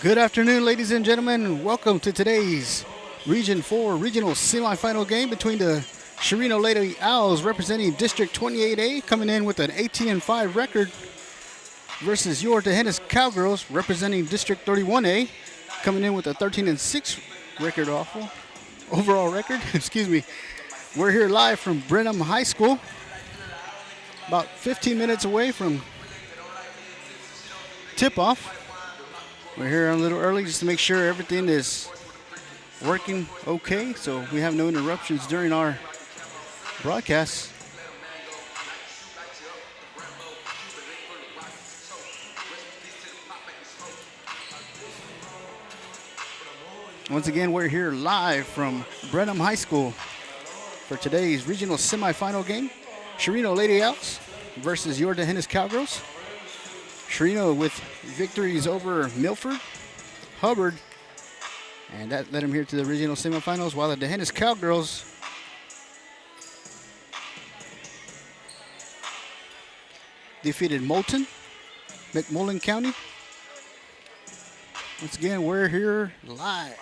Good afternoon, ladies and gentlemen. Welcome to today's Region 4 regional semifinal game between the Chireno Lady Owls representing District 28A coming in with an 18-5 record versus your Tejenas Cowgirls representing District 31A coming in with a 13-6 record overall record. Excuse me. We're here live from Brenham High School, about 15 minutes away from tip-off. We're here a little early just to make sure everything is working okay, so we have no interruptions during our broadcast. Once again, we're here live from Brenham High School for today's regional semifinal game. Chireno Lady Owls versus your Tejenas Cowgirls. Chireno with victories over Milford, Hubbard, and that led them here to the regional semifinals, while the Tejenas Cowgirls defeated Moulton, McMullen County. Once again, we're here live.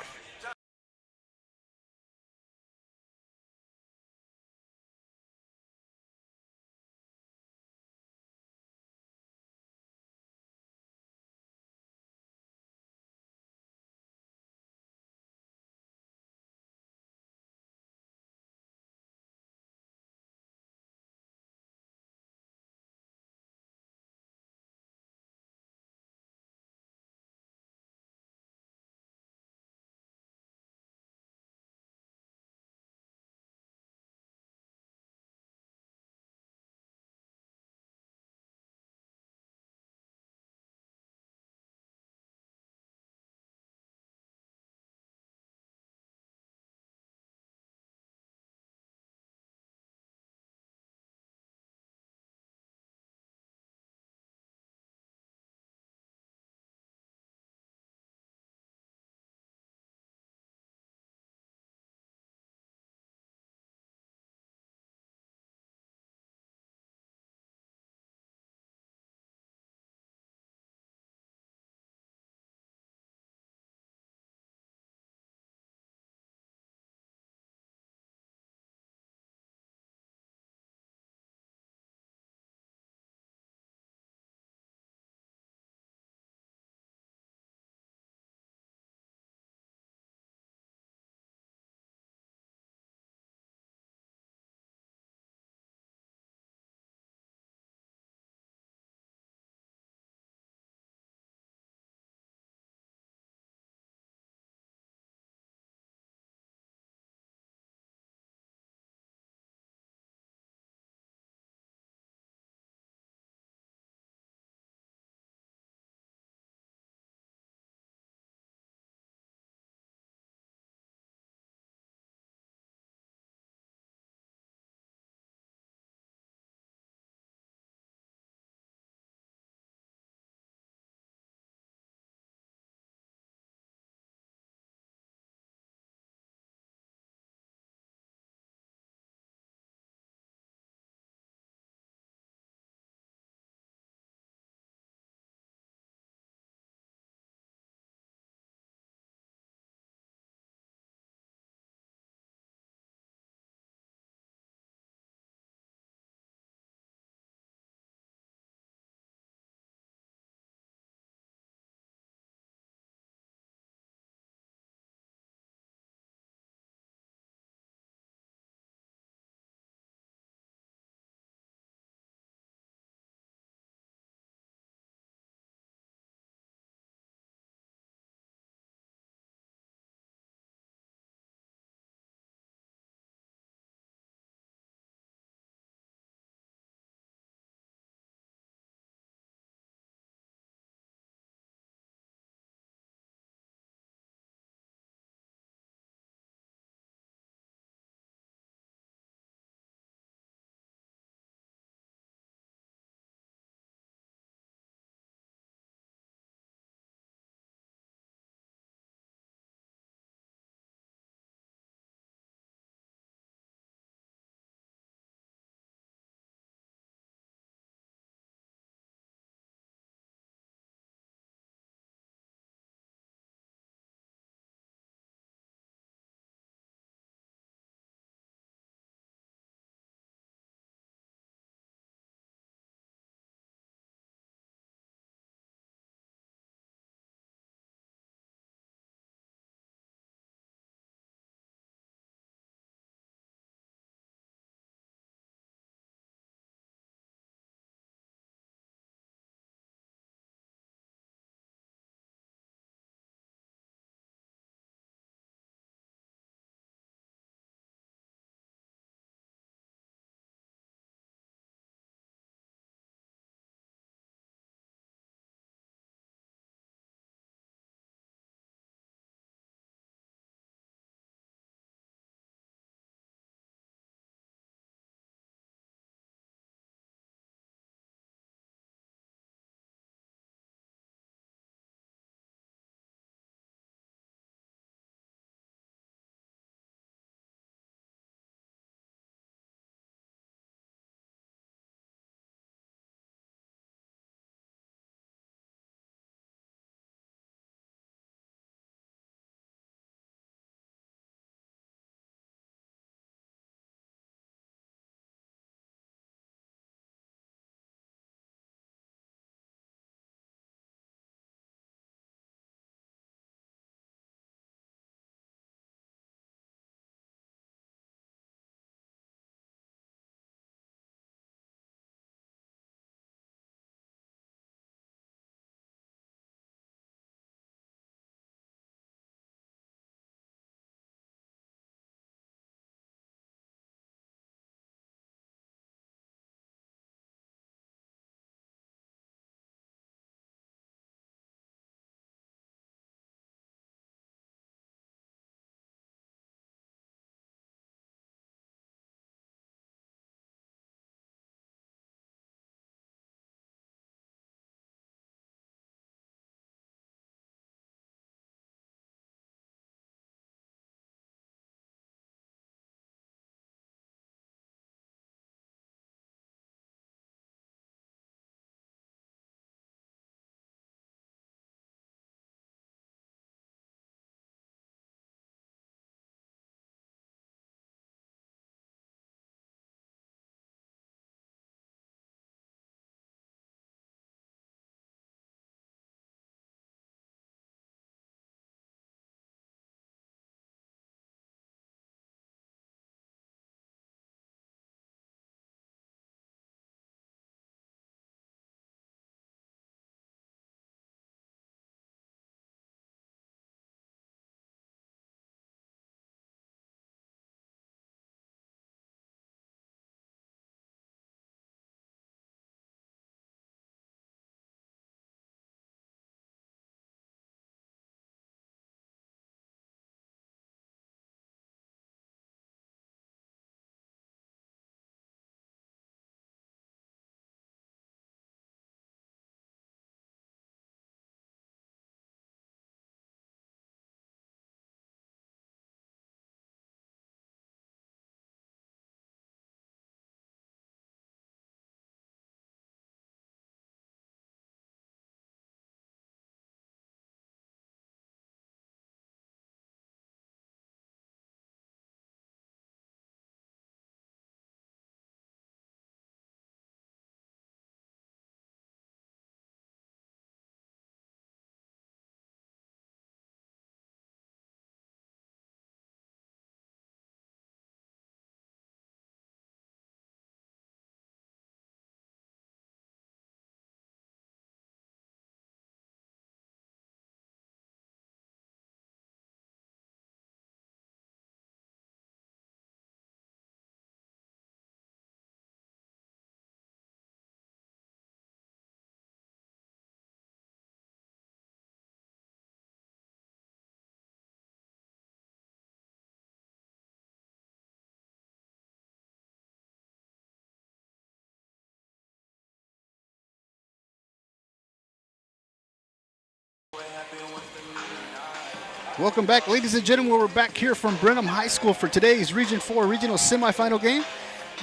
Welcome back, ladies and gentlemen. We're back here from Brenham High School for today's Region 4 regional semifinal game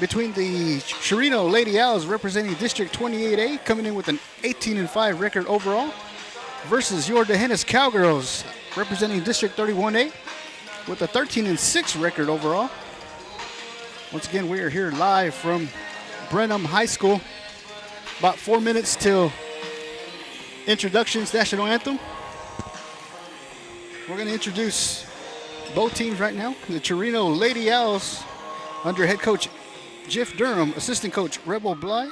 between the Chireno Lady Owls, representing District 28A, coming in with an 18-5 record overall, versus your D'Hanis Cowgirls, representing District 31A, with a 13-6 record overall. Once again, we are here live from Brenham High School. About 4 minutes till introductions, national anthem. We're going to introduce both teams right now. The Chireno Lady Owls, under head coach Jeff Durham, assistant coach Rebel Bly,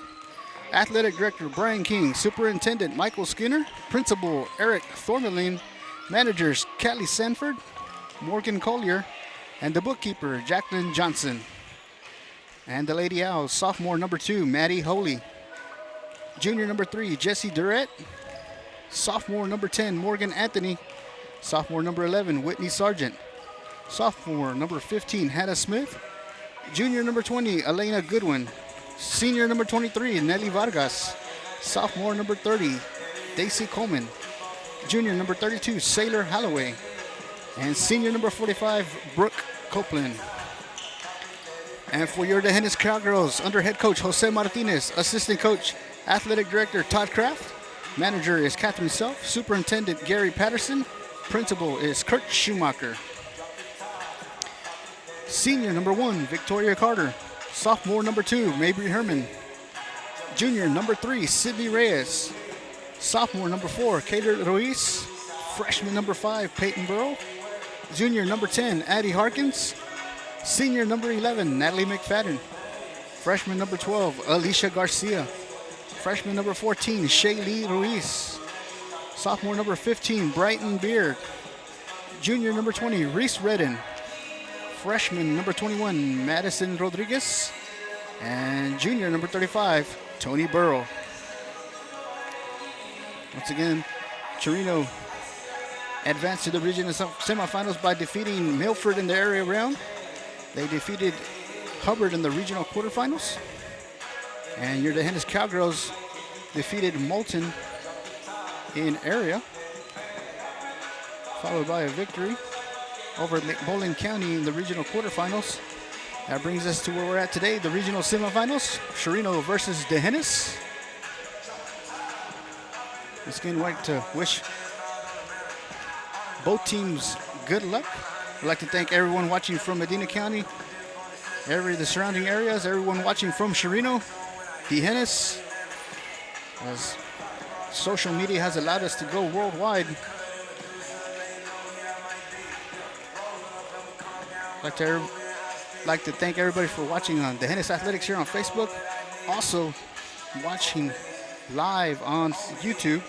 athletic director Brian King, superintendent Michael Skinner, principal Eric Thormelin, managers Callie Sanford, Morgan Collier, and the bookkeeper Jacqueline Johnson. And the Lady Owls, sophomore number 2, Maddie Holy, junior number 3, Jesse Durrett, sophomore number 10, Morgan Anthony, sophomore number 11, Whitney Sargent, sophomore number 15, Hannah Smith, junior number 20, Elena Goodwin, senior number 23, Nelly Vargas, sophomore number 30, Daisy Coleman, junior number 32, Sailor Holloway, and senior number 45, Brooke Copeland. And for your D'Hanis Cowgirls, under head coach Jose Martinez, assistant coach, athletic director Todd Kraft, manager is Catherine Self, superintendent Gary Patterson, principal is Kurt Schumacher. Senior number 1, Victoria Carter. Sophomore number 2, Mabry Herman. Junior number 3, Sydney Reyes. Sophomore number 4, Kader Ruiz. Freshman number 5, Peyton Burrow. Junior number 10, Addie Harkins. Senior number 11, Natalie McFadden. Freshman number 12, Alicia Garcia. Freshman number 14, Shaylee Ruiz. Sophomore number 15, Brighton Beard. Junior number 20, Reese Redden. Freshman number 21, Madison Rodriguez. And junior number 35, Tony Burrow. Once again, Chireno advanced to the region semifinals by defeating Milford in the area round. They defeated Hubbard in the regional quarterfinals. And your D'Hanis Cowgirls defeated Moulton in area, followed by a victory over McMullen County in the regional quarterfinals. That brings us to where we're at today, the regional semifinals, Chireno versus D'Hanis. Once again, I'd like to wish both teams good luck. I'd like to thank everyone watching from Medina County, the surrounding areas, everyone watching from Chireno, D'Hanis, as social media has allowed us to go worldwide. I'd like to thank everybody for watching on D'Hanis Athletics here on Facebook, also watching live on YouTube.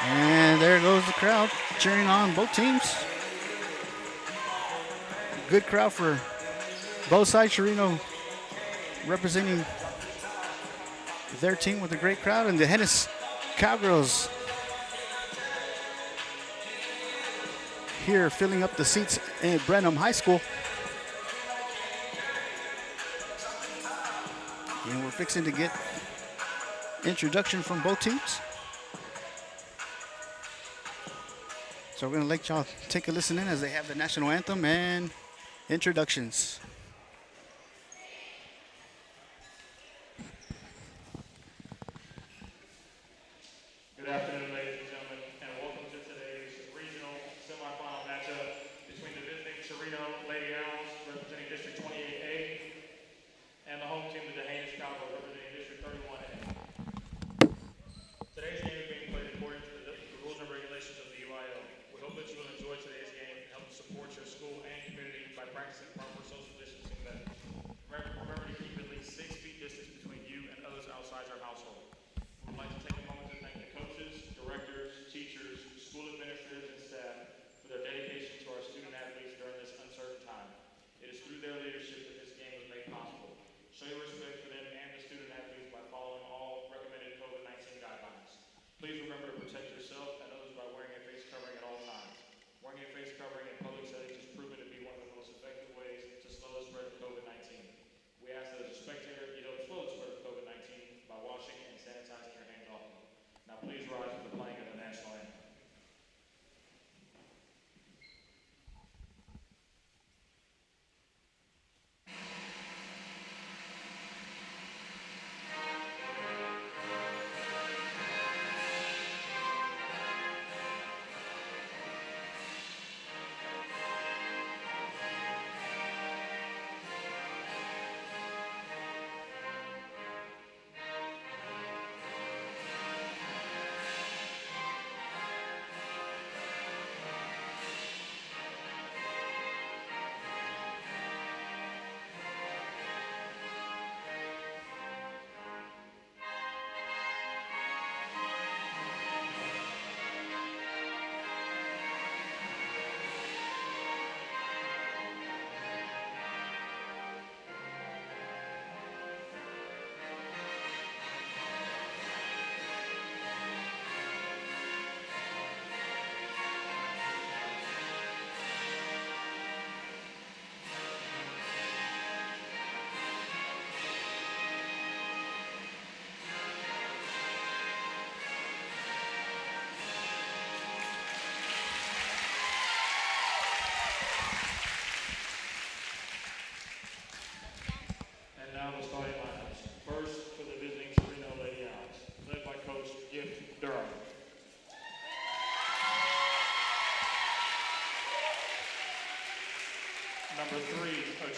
And there goes the crowd cheering on both teams. Good crowd for both sides. Chireno representing their team with a great crowd, and the D'Hanis Cowgirls here filling up the seats at Brenham High School. And we're fixing to get introduction from both teams. So we're going to let y'all take a listen in as they have the national anthem and introductions. Good afternoon, ladies and gentlemen, and welcome to today's regional semifinal matchup between the visiting Chireno Lady Owls, representing District 28A, and the home team, the D'Hanis Cowgirls, representing District 31A. Today's game is being played according to the rules and regulations of the UIL. We hope that you will enjoy today's game and help support your school and community by practicing proper social distancing methods. Remember to keep at least 6 feet distance between you and others outside your household. We would like to take a moment to thank the coaches, directors, teachers, school administrators, and staff for their dedication to our student athletes during this uncertain time. It is through their leadership that this game was made possible. Show your respect for them and the student athletes by following all recommended COVID-19 guidelines. Please remember to protect yourself and others by wearing a face covering at all times. Wearing a face covering in public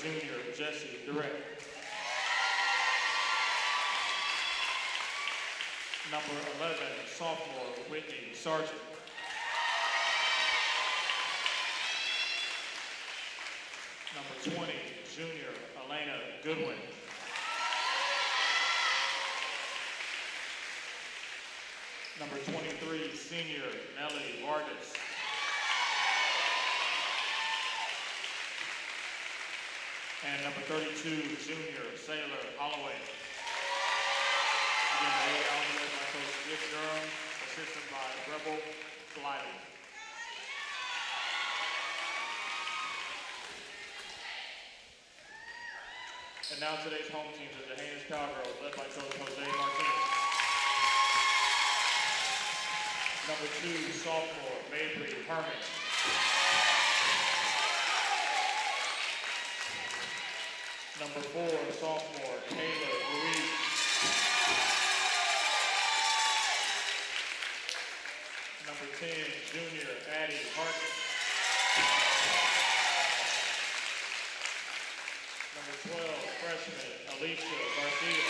junior, Jesse Durrett. Number 11, sophomore, Whitney Sargent. Number 20, junior, Elena Goodwin. Number 23, senior, Nelly Vargas. And number 32, junior, Sailor Holloway. Again, the A led by Coach Dick Durham, assisted by Rebel Gliding. And now today's home teams are the Haynes Cowgirls, led by Coach Jose Martinez. Number 2, sophomore, Mabry Herman. Number 4, sophomore, Kayla Ruiz. Number 10, junior, Addie Harkin. Number 12, freshman, Alicia Garcia.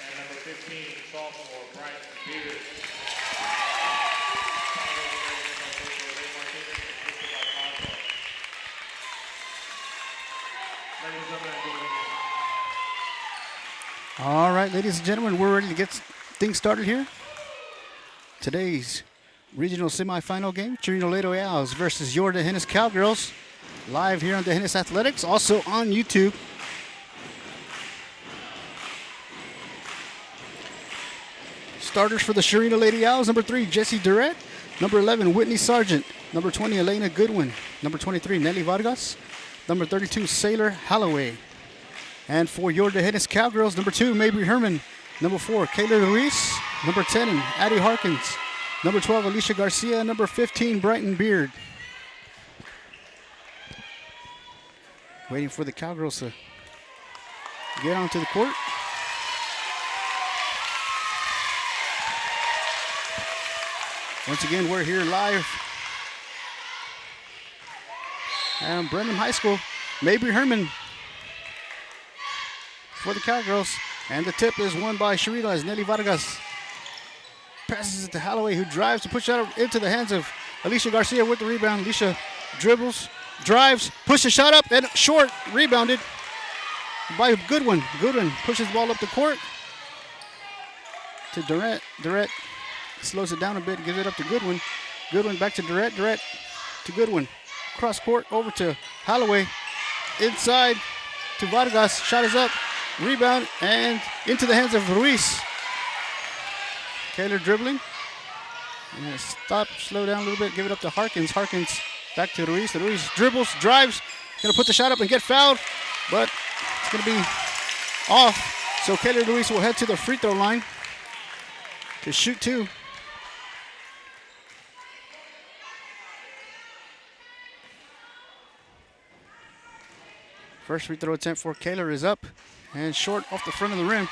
And number 15, sophomore, Bryson Beard. All right, ladies and gentlemen, we're ready to get things started here. Today's regional semifinal game, Chireno Lato Owls versus your D'Hanis Cowgirls, live here on D'Hanis Athletics, also on YouTube. Starters for the Chireno Lady Owls, number 3, Jessie Durrett. Number 11, Whitney Sargent. Number 20, Elena Goodwin. Number 23, Nelly Vargas. Number 32, Sailor Holloway. And for your D'Hanis Cowgirls, number 2, Mabry Herman. Number 4, Kayla Ruiz. Number 10, Addie Harkins. Number 12, Alicia Garcia. Number 15, Brighton Beard. Waiting for the Cowgirls to get onto the court. Once again, we're here live at Brenham High School. Mabry Herman for the Cowgirls. And the tip is won by Chireno as Nelly Vargas passes it to Holloway, who drives to push it into the hands of Alicia Garcia with the rebound. Alicia dribbles, drives, pushes the shot up, and short, rebounded by Goodwin. Goodwin pushes the ball up the court to Durrett. Durrett slows it down a bit, gives it up to Goodwin. Goodwin back to Durrett. Durrett to Goodwin. Cross court over to Holloway. Inside to Vargas. Shot is up. Rebound and into the hands of Ruiz. Taylor dribbling. And stop, slow down a little bit, give it up to Harkins. Harkins back to Ruiz. Ruiz dribbles, drives, gonna put the shot up and get fouled, but it's gonna be off. So Kayla Ruiz will head to the free throw line to shoot 2. First free throw attempt for Kayla is up and short off the front of the rim.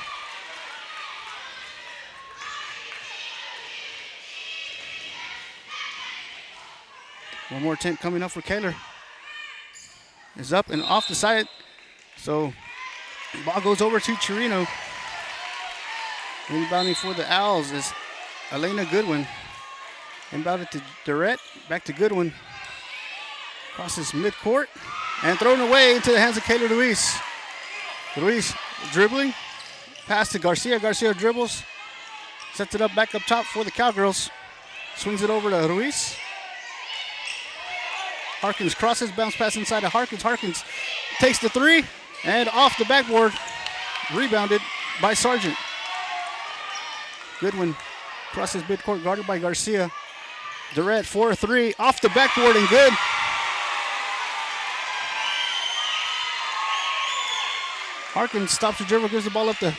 One more attempt coming up for Kayla. Is up and off the side. So ball goes over to Chireno. Inbounding for the Owls is Elena Goodwin. Inbounded to Durrett. Back to Goodwin. Crosses midcourt. And thrown away into the hands of Kayla Ruiz. Ruiz dribbling. Pass to Garcia. Garcia dribbles. Sets it up back up top for the Cowgirls. Swings it over to Ruiz. Harkins crosses, bounce pass inside of Harkins. Harkins takes the 3 and off the backboard. Rebounded by Sargent. Goodwin crosses midcourt, guarded by Garcia. Durrett 4-3 off the backboard and good. Harkins stops the dribble, gives the ball up to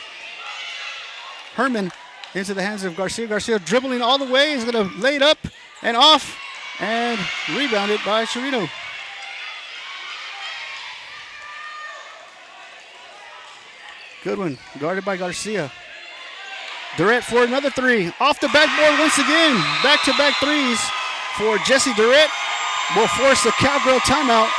Herman into the hands of Garcia. Garcia dribbling all the way, is going to lay it up and off and rebounded by Chireno. Goodwin guarded by Garcia. Durrett for another 3. Off the backboard once again. Back-to-back threes for Jessie Durrett. will force the Cowgirl timeout.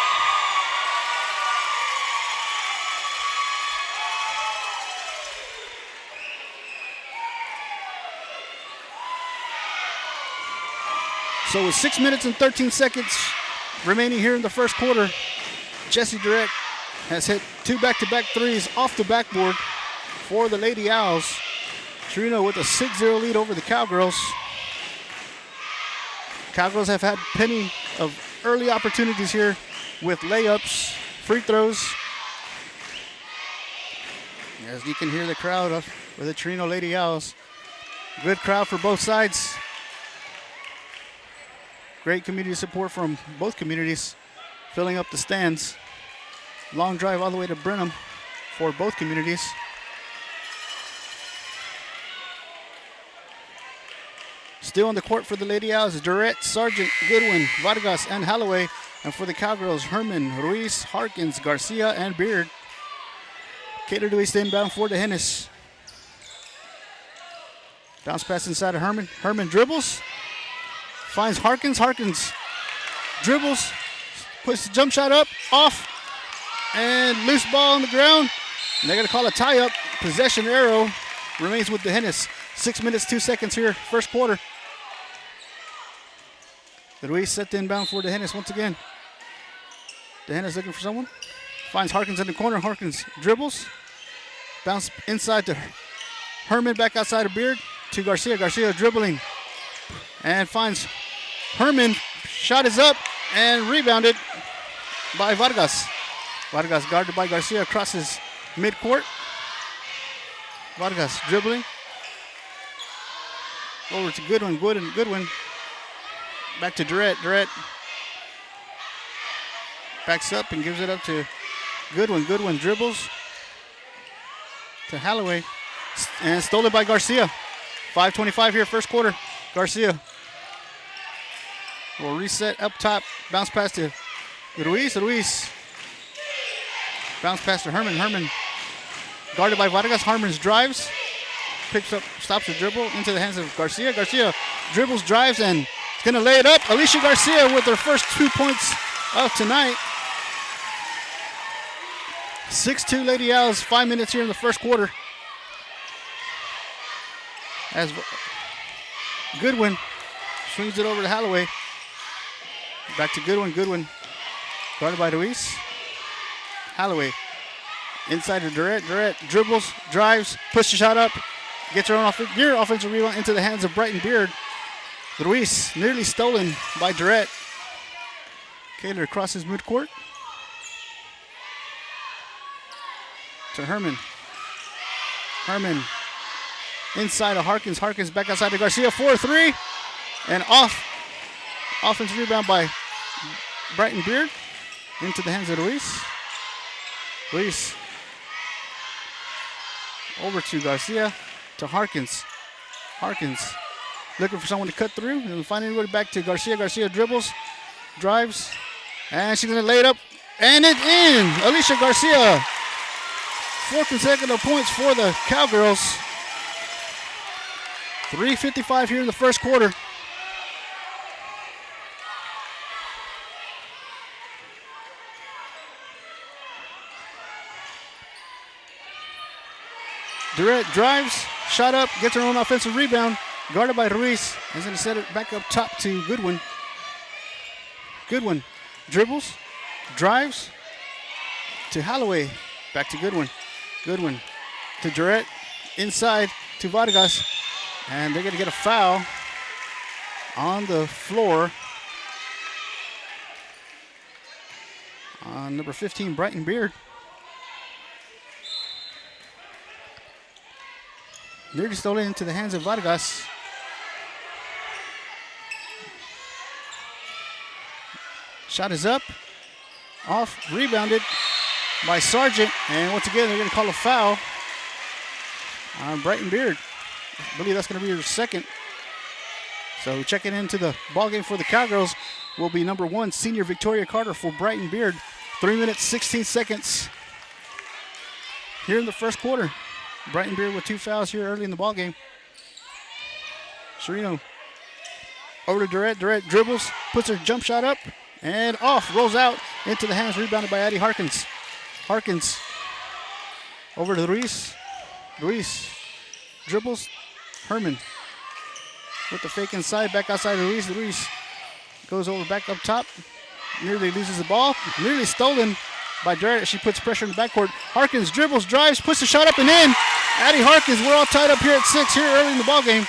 So with 6 minutes and 13 seconds remaining here in the first quarter, Jessie Durrett has hit 2 back-to-back threes off the backboard for the Lady Owls. Chireno with a 6-0 lead over the Cowgirls. Cowgirls have had plenty of early opportunities here with layups, free throws. As you can hear the crowd for the Chireno Lady Owls. Good crowd for both sides. Great community support from both communities, filling up the stands. Long drive all the way to Brenham for both communities. Still on the court for the Lady Owls, Durrett, Sargent, Goodwin, Vargas, and Holloway. And for the Cowgirls, Herman, Ruiz, Harkins, Garcia, and Beard. Cater to East inbound for the Hennis. Bounce pass inside of Herman. Herman dribbles. Finds Harkins. Harkins dribbles. Puts the jump shot up. Off. And loose ball on the ground. And they're going to call a tie-up. Possession arrow remains with the Hennis. 6 minutes, 2 seconds here, first quarter. Ruiz set the inbound for the Hennis once again. The Hennis looking for someone. Finds Harkins in the corner. Harkins dribbles. Bounce inside to Herman, back outside of Beard. To Garcia. Garcia dribbling. And finds Herman. Shot is up and rebounded by Vargas. Vargas guarded by Garcia, crosses midcourt. Vargas dribbling. Over to Goodwin. Goodwin. Back to Durrett. Durrett backs up and gives it up to Goodwin. Goodwin dribbles to Holloway. And stolen by Garcia. 5:25 here, first quarter. Garcia will reset up top. Bounce pass to Ruiz. Ruiz. Bounce pass to Herman. Herman guarded by Vargas. Harmon's drives. Picks up, stops the dribble into the hands of Garcia. Garcia dribbles, drives, and is going to lay it up. Alicia Garcia with her first 2 points of tonight. 6-2 Lady Owls, 5 minutes here in the first quarter. As Goodwin swings it over to Holloway. Back to Goodwin. Goodwin guarded by Ruiz. Holloway inside to Durrett. Durrett dribbles, drives, puts the shot up, gets her own offensive rebound into the hands of Brighton Beard. Ruiz nearly stolen by Durrett. Kaler crosses midcourt to Herman. Herman inside of Harkins. Harkins back outside to Garcia. 4-3 and off. Offensive rebound by Brighton Beard into the hands of Ruiz. Ruiz over to Garcia to Harkins. Harkins looking for someone to cut through and finding way back to Garcia. Garcia dribbles, drives, and she's going to lay it up. And it's in. Alicia Garcia. 4 consecutive points for the Cowgirls. 3:55 here in the first quarter. Durrett drives, shot up, gets her own offensive rebound, guarded by Ruiz. He's going to set it back up top to Goodwin. Goodwin dribbles, drives to Holloway, back to Goodwin. Goodwin to Durrett, inside to Vargas, and they're going to get a foul on the floor on number 15, Brighton Beard. Nearly stolen into the hands of Vargas. Shot is up, off, rebounded by Sargent, and once again they're going to call a foul on Brighton Beard. I believe that's going to be her second. So checking into the ballgame for the Cowgirls will be number 1, senior Victoria Carter for Brighton Beard. 3 minutes, 16 seconds here in the first quarter. Brighton Beard with 2 fouls here early in the ballgame. Chireno over to Durrett. Durrett dribbles, puts her jump shot up, And off, rolls out into the hands, rebounded by Addie Harkins. Harkins over to Ruiz. Ruiz dribbles. Herman with the fake inside, back outside to Ruiz. Ruiz goes over back up top. Nearly loses the ball. Nearly stolen by Jarrett. She puts pressure in the backcourt. Harkins dribbles, drives, puts the shot up and in. Addie Harkins, we're all tied up here at 6 here early in the ball game.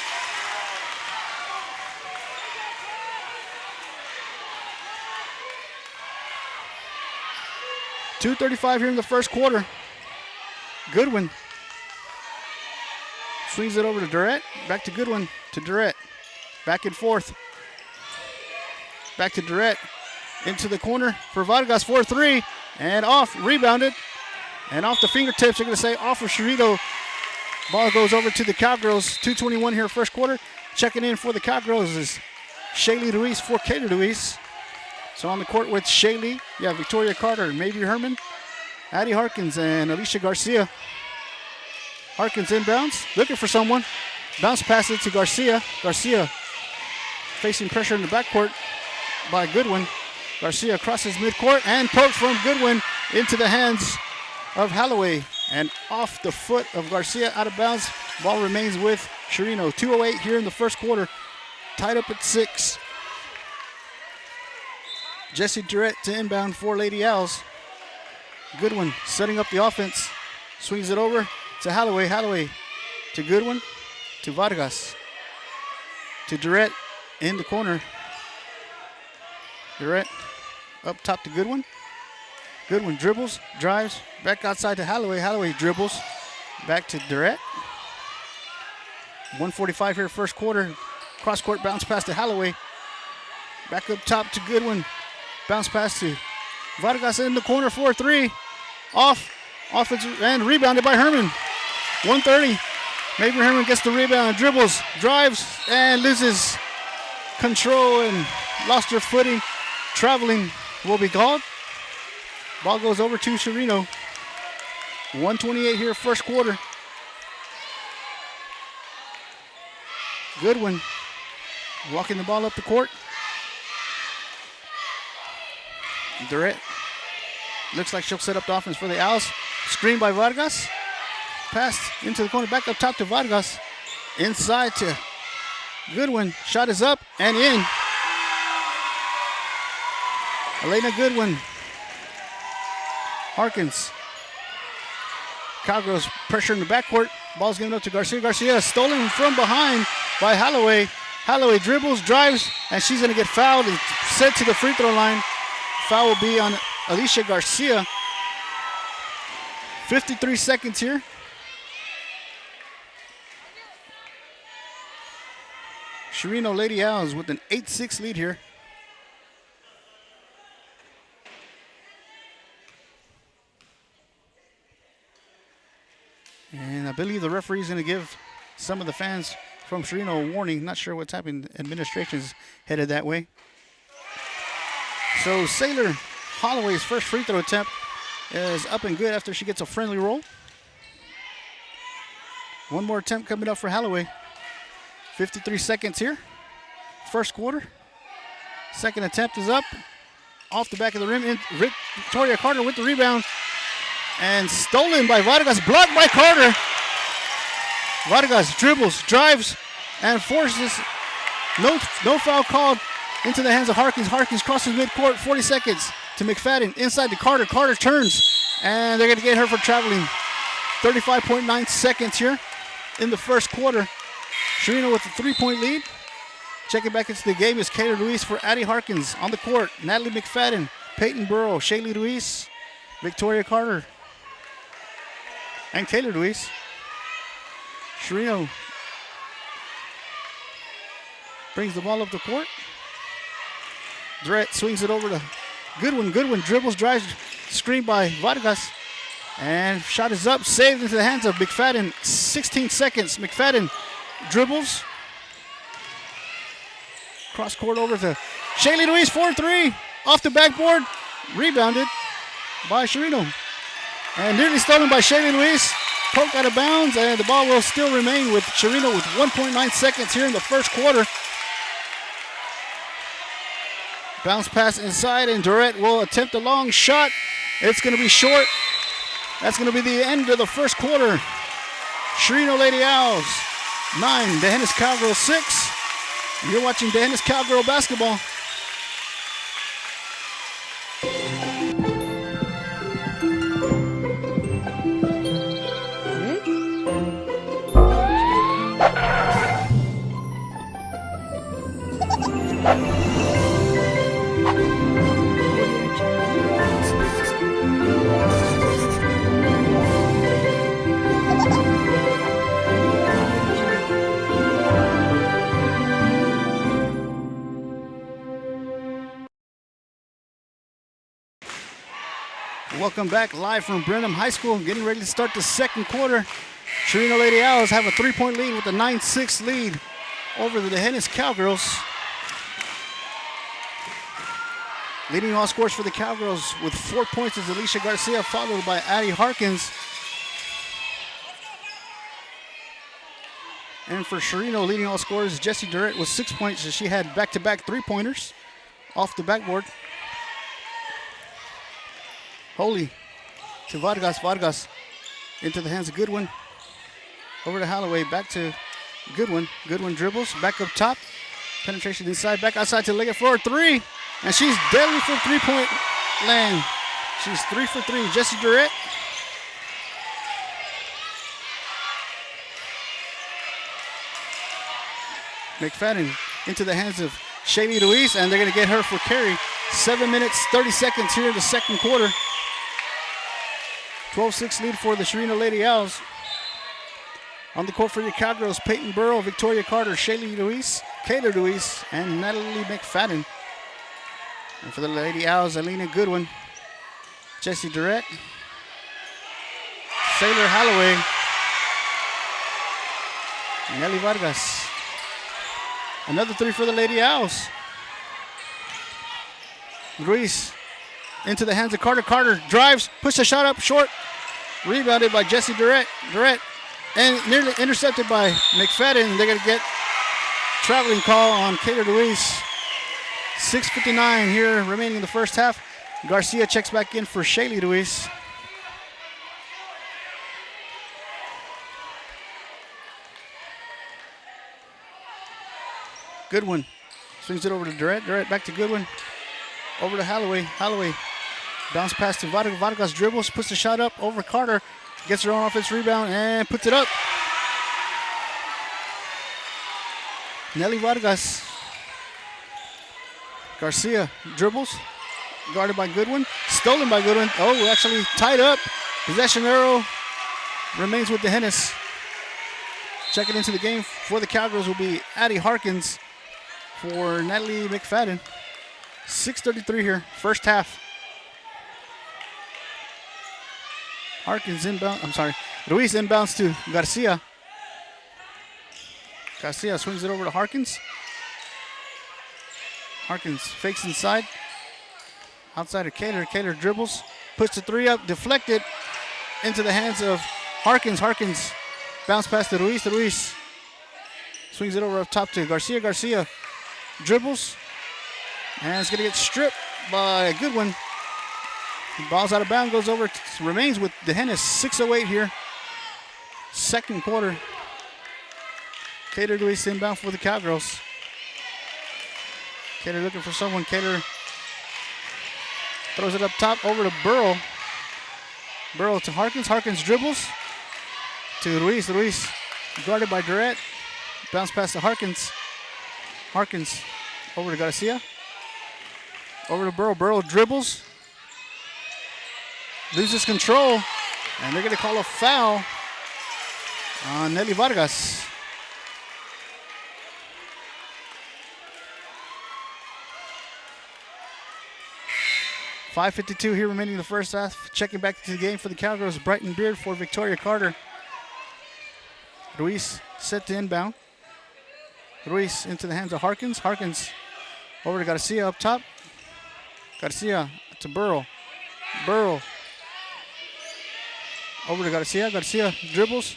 .235 here in the first quarter. Goodwin swings it over to Durrett. Back to Goodwin to Durrett. Back and forth. Back to Durrett. Into the corner for Vargas, 4-3. And off, rebounded. And off the fingertips, they're going to say off of Chireno. Ball goes over to the Cowgirls. 2:21 here first quarter. Checking in for the Cowgirls is Shaylee Ruiz for Kayla Ruiz. So on the court with Shaylee, you have Victoria Carter, Maybe Herman, Addie Harkins, and Alicia Garcia. Harkins inbounds, looking for someone. Bounce pass it to Garcia. Garcia facing pressure in the backcourt by Goodwin. Garcia crosses midcourt and pokes from Goodwin into the hands of Holloway. And off the foot of Garcia, out of bounds. Ball remains with Chireno. 2:08 here in the first quarter. Tied up at 6. Jesse Durrett to inbound for Lady Owls. Goodwin setting up the offense. Swings it over to Holloway. Holloway to Goodwin. To Vargas. To Durrett in the corner. Durrett up top to Goodwin. Goodwin dribbles, drives, back outside to Holloway. Holloway dribbles, back to Durrett. 1:45 here first quarter. Cross-court bounce pass to Holloway. Back up top to Goodwin. Bounce pass to Vargas in the corner, 4-3. Off, offensive, and rebounded by Herman. 1:30. Maybe Herman gets the rebound, dribbles, drives, and loses control and lost her footing. Traveling will be called. Ball goes over to Chireno. 1:28 here first quarter. Goodwin walking the ball up the court. Durrett looks like she'll set up the offense for the Owls. Screen by Vargas. Pass into the corner, back up top to Vargas. Inside to Goodwin. Shot is up and in. Elena Goodwin. Harkins. Cowgirls pressure in the backcourt. Ball's given up to Garcia. Garcia stolen from behind by Holloway. Holloway dribbles, drives, and she's going to get fouled and sent to the free throw line. Foul will be on Alicia Garcia. 53 seconds here. Chireno Lady Owls with an 8-6 lead here. And I believe the referee is going to give some of the fans from Chireno a warning. Not sure what's happening. Administration's headed that way. So Sailor Holloway's first free throw attempt is up and good after she gets a friendly roll. One more attempt coming up for Holloway. 53 seconds here. First quarter. Second attempt is up. Off the back of the rim. Victoria Carter with the rebound. And stolen by Vargas. Blocked by Carter. Vargas dribbles, drives, and forces. No foul called into the hands of Harkins. Harkins crosses midcourt. 40 seconds to McFadden. Inside to Carter. Carter turns. And they're going to get her for traveling. 35.9 seconds here in the first quarter. Chireno with a 3-point lead. Checking back into the game is Kayla Ruiz for Addie Harkins. On the court, Natalie McFadden, Peyton Burrow, Shaylee Ruiz, Victoria Carter, and Kayla Ruiz. Chireno brings the ball up the court. Durrett swings it over to Goodwin. Goodwin dribbles, drives, screened by Vargas. And shot is up, saved into the hands of McFadden. 16 seconds. McFadden dribbles. Cross court over to Shaylee Ruiz, 4-3. Off the backboard. Rebounded by Chireno. And nearly stolen by Shaylee Ruiz. Poked out of bounds, and the ball will still remain with Chireno with 1.9 seconds here in the first quarter. Bounce pass inside, and Durrett will attempt a long shot. It's going to be short. That's going to be the end of the first quarter. Chireno Lady Owls 9, D'Hanis Cowgirls 6. You're watching D'Hanis Cowgirl basketball. Welcome back live from Brenham High School. Getting ready to start the second quarter. Chireno Lady Owls have a 3-point lead with a 9-6 lead over the D'Hanis Cowgirls. Leading all scores for the Cowgirls with 4 points is Alicia Garcia, followed by Addie Harkins. And for Chireno, leading all scorers, Jessie Durrett with 6 points as she had back-to-back three-pointers off the backboard. Holy to Vargas. Vargas into the hands of Goodwin. Over to Holloway, back to Goodwin. Goodwin dribbles, back up top. Penetration inside, back outside to Leggett floor, 3. And she's deadly from three-point land. She's 3 for 3. Jessie Durrett. McFadden into the hands of Shaylee Luis, and they're going to get her for carry. 7 minutes, 30 seconds here in the second quarter. 12-6 lead for the Chireno Lady Owls. On the court for your Cowgirls, Peyton Burrow, Victoria Carter, Shaylee Luis, Kayla Luis, and Natalie McFadden. And for the Lady Owls, Alina Goodwin, Jessie Durrett, Sailor Holloway, Nelly Vargas. Another 3 for the Lady Owls. Ruiz into the hands of Carter. Carter drives, puts a shot up short. Rebounded by Jessie Durrett. Durrett and nearly intercepted by McFadden. They're going to get traveling call on Kayla Luis. 6:59 here remaining in the first half. Garcia checks back in for Shaylee Luis. Goodwin swings it over to Durrett. Durrett back to Goodwin. Over to Holloway. Holloway bounce pass to Vargas. Vargas dribbles, puts the shot up over Carter. Gets her own offense rebound and puts it up. Nelly Vargas. Garcia dribbles. Guarded by Goodwin. Stolen by Goodwin. Oh, actually tied up. Possession arrow remains with D'Hanis. Checking into the game for the Cowgirls will be Addie Harkins for Natalie McFadden. 6:33 here, first half. Harkins inbound, Ruiz inbounds to Garcia. Garcia swings it over to Harkins. Harkins fakes inside. Outside of Kaler. Kaler dribbles, puts the 3 up, deflected into the hands of Harkins. Harkins bounce pass to Ruiz. Ruiz swings it over up top to Garcia. Garcia dribbles. And it's going to get stripped by a good one. Ball's out of bounds, goes over, remains with D'Hanis. 6:08 here. Second quarter. Kaler Luis inbound for the Cowgirls. Kaler looking for someone. Kaler throws it up top over to Burrow. Burrow to Harkins. Harkins dribbles to Ruiz. Ruiz guarded by Durrett. Bounce pass to Harkins. Harkins over to Garcia. Over to Burrow. Burrow dribbles. Loses control. And they're going to call a foul on Nelly Vargas. .5:52 here remaining in the first half. Checking back to the game for the Cowgirls. Brighton Beard for Victoria Carter. Ruiz set to inbound. Ruiz into the hands of Harkins. Harkins over to Garcia up top. Garcia to Burrow. Burrow over to Garcia. Garcia dribbles,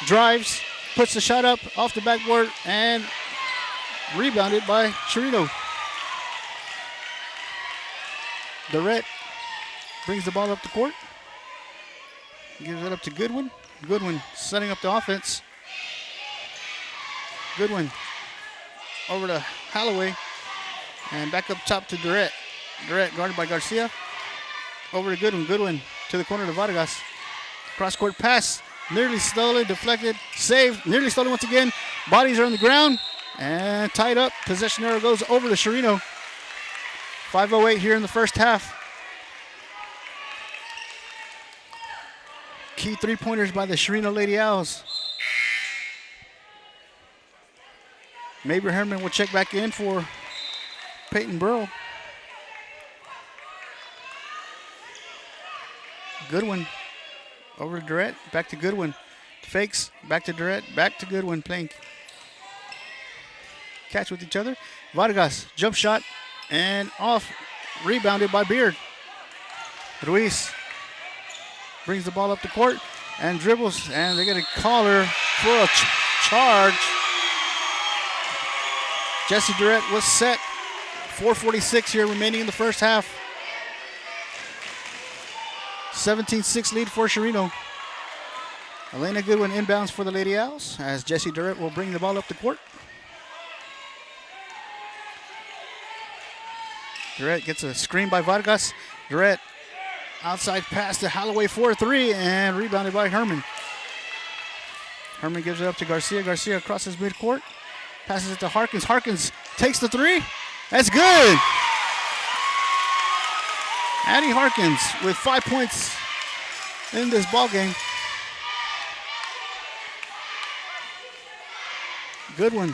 drives, puts the shot up off the backboard, and rebounded by Chireno. Durrett brings the ball up the court. Gives it up to Goodwin. Goodwin setting up the offense. Goodwin over to Holloway. And back up top to Durrett. Durrett guarded by Garcia. Over to Goodwin. Goodwin to the corner to Vargas. Cross-court pass. Nearly stolen, deflected, saved. Nearly stolen once again. Bodies are on the ground. And tied up. Possession arrow goes over to Chireno. 5:08 here in the first half. Key three-pointers by the Chireno Lady Owls. Mabry Herman will check back in for Peyton Burrow. Goodwin over to Durrett, back to Goodwin. Fakes, back to Durrett, back to Goodwin, playing catch with each other. Vargas, jump shot, and off, rebounded by Beard. Ruiz brings the ball up the court and dribbles, and they're going to call her for a charge. Jesse Durrett was set. 4:46 here remaining in the first half. 17-6 lead for Chireno. Elena Goodwin inbounds for the Lady Owls as Jesse Durrett will bring the ball up the court. Durrett gets a screen by Vargas. Durrett outside pass to Holloway for 3 and rebounded by Herman. Herman gives it up to Garcia. Garcia crosses midcourt. Passes it to Harkins. Harkins takes the 3. That's good. Addie Harkins with 5 points in this ball game. Goodwin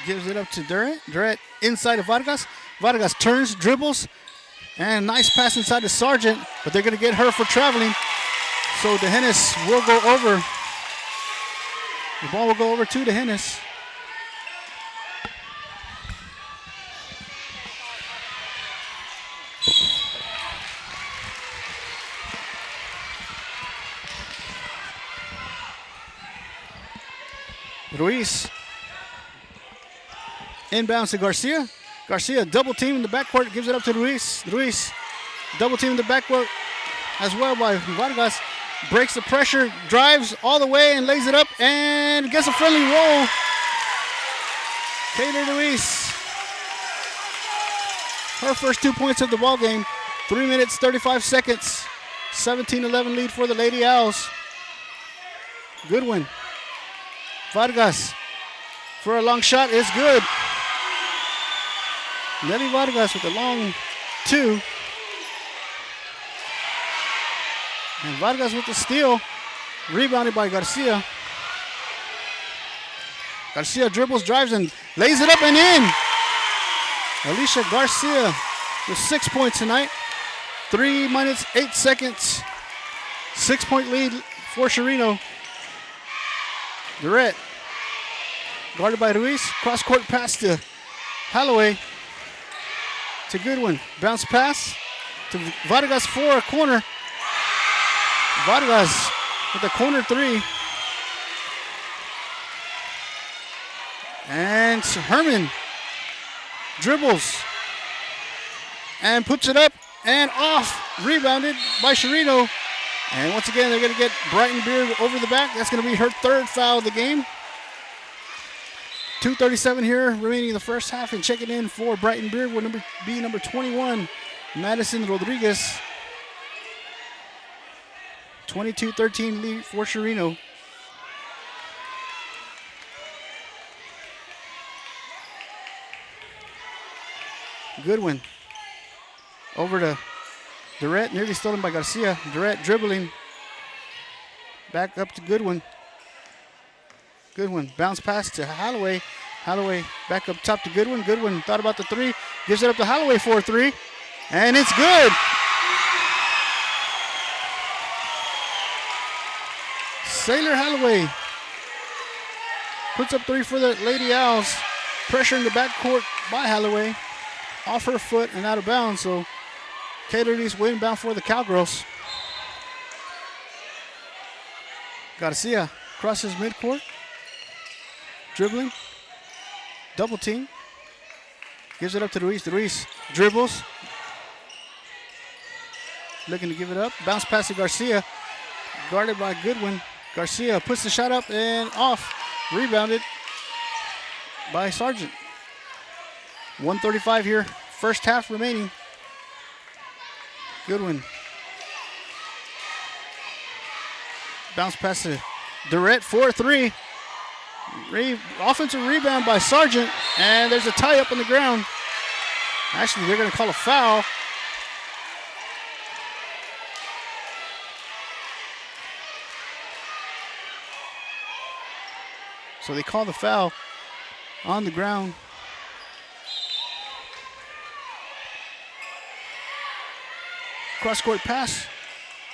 gives it up to Durrett. Durrett inside of Vargas. Vargas turns, dribbles, and nice pass inside to Sargent, but they're going to get her for traveling. So DeHennis will go over. The ball will go over to DeHennis. Ruiz inbounds to Garcia. Garcia double team in the backcourt, gives it up to Ruiz. Ruiz double team in the backcourt as well by Vargas. Breaks the pressure, drives all the way and lays it up and gets a friendly roll. Taylor Ruiz. Her first 2 points of the ball game. 3 minutes, 35 seconds. 17-11 lead for the Lady Owls. Goodwin. Vargas for a long shot is good. Nelly Vargas with a long 2. And Vargas with the steal. Rebounded by Garcia. Garcia dribbles, drives, and lays it up and in. Alicia Garcia with 6 points tonight. 3 minutes, 8 seconds. 6 point lead for Chireno. Durrett, guarded by Ruiz. Cross-court pass to Holloway. To Goodwin. Bounce pass to Vargas for a corner. Vargas with a corner 3. And Herman dribbles and puts it up and off. Rebounded by Chireno. And once again, they're going to get Brighton Beard over the back. That's going to be her 3rd foul of the game. 2:37 here remaining in the first half, and checking in for Brighton Beard will be number 21, Madison Rodriguez. 22-13 lead for Chireno. Goodwin over to Durrett, nearly stolen by Garcia. Durrett dribbling. Back up to Goodwin. Goodwin bounce pass to Holloway. Holloway back up top to Goodwin. Goodwin thought about the 3. Gives it up to Holloway for a 3. And it's good. Sailor Holloway puts up 3 for the Lady Owls. Pressure in the backcourt by Holloway. Off her foot and out of bounds. So Taylor East will inbound for the Cowgirls. Garcia crosses midcourt. Dribbling. Double team. Gives it up to Ruiz. Ruiz dribbles. Looking to give it up. Bounce pass to Garcia. Guarded by Goodwin. Garcia puts the shot up and off. Rebounded by Sargent. 1:35 here. First half remaining. Goodwin. Bounce pass to Durrett, 4-3. Offensive rebound by Sargent, and there's a tie up on the ground. Actually, they're going to call a foul. So they call the foul on the ground. Cross-court pass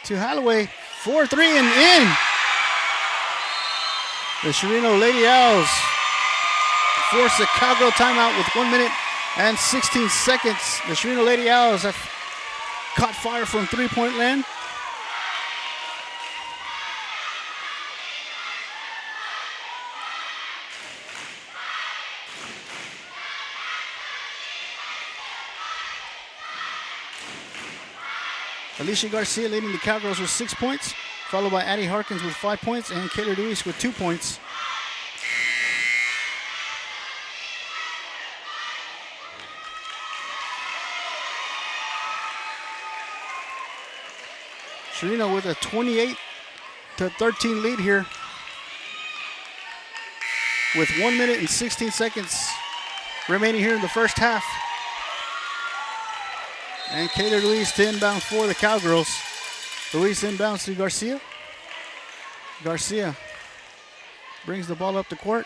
to Holloway. 4-3 and in. The Chireno Lady Owls force a Cowgirl timeout with 1 minute and 16 seconds. The Chireno Lady Owls have caught fire from three-point land. Alicia Garcia leading the Cowgirls with 6 points, followed by Addie Harkins with 5 points and Kayla Luis with 2 points. Chireno with a 28-13 lead here with 1 minute and 16 seconds remaining here in the first half. And Kayla Luis to inbound for the Cowgirls. Luis inbounds to Garcia. Garcia brings the ball up the court.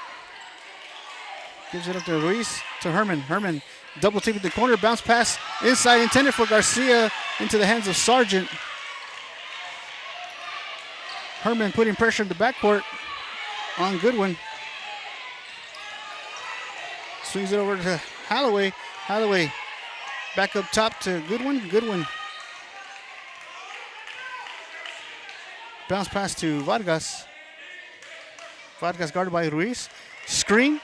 Gives it up to Luis, to Herman. Herman double team at the corner. Bounce pass inside intended for Garcia into the hands of Sargent. Herman putting pressure in the backcourt on Goodwin. Swings it over to Holloway. Holloway back up top to Goodwin. Goodwin. Bounce pass to Vargas. Vargas guarded by Ruiz. Screen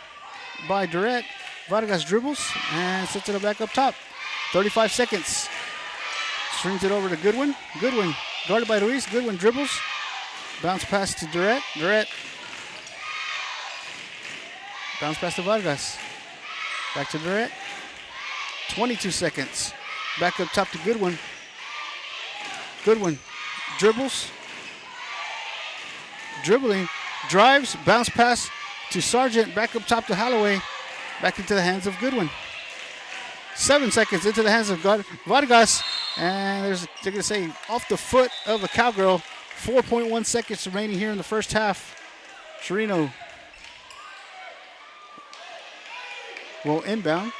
by Durrett. Vargas dribbles and sets it back up top. 35 seconds. Swings it over to Goodwin. Goodwin guarded by Ruiz. Goodwin dribbles. Bounce pass to Durrett. Durrett. Bounce pass to Vargas. Back to Durrett. 22 seconds. Back up top to Goodwin. Goodwin dribbles. Dribbling. Drives. Bounce pass to Sargent. Back up top to Holloway. Back into the hands of Goodwin. 7 seconds into the hands of Vargas. And they're going to say off the foot of a Cowgirl. 4.1 seconds remaining here in the first half. Chireno will inbound.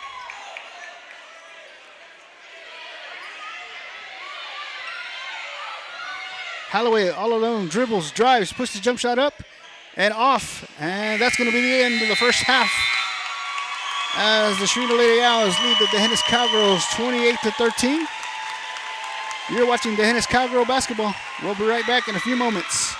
Holloway all alone, dribbles, drives, puts the jump shot up and off. And that's going to be the end of the first half as the Chireno Lady Owls lead the D'Hanis Cowgirls 28-13. You're watching D'Hanis Cowgirl basketball. We'll be right back in a few moments.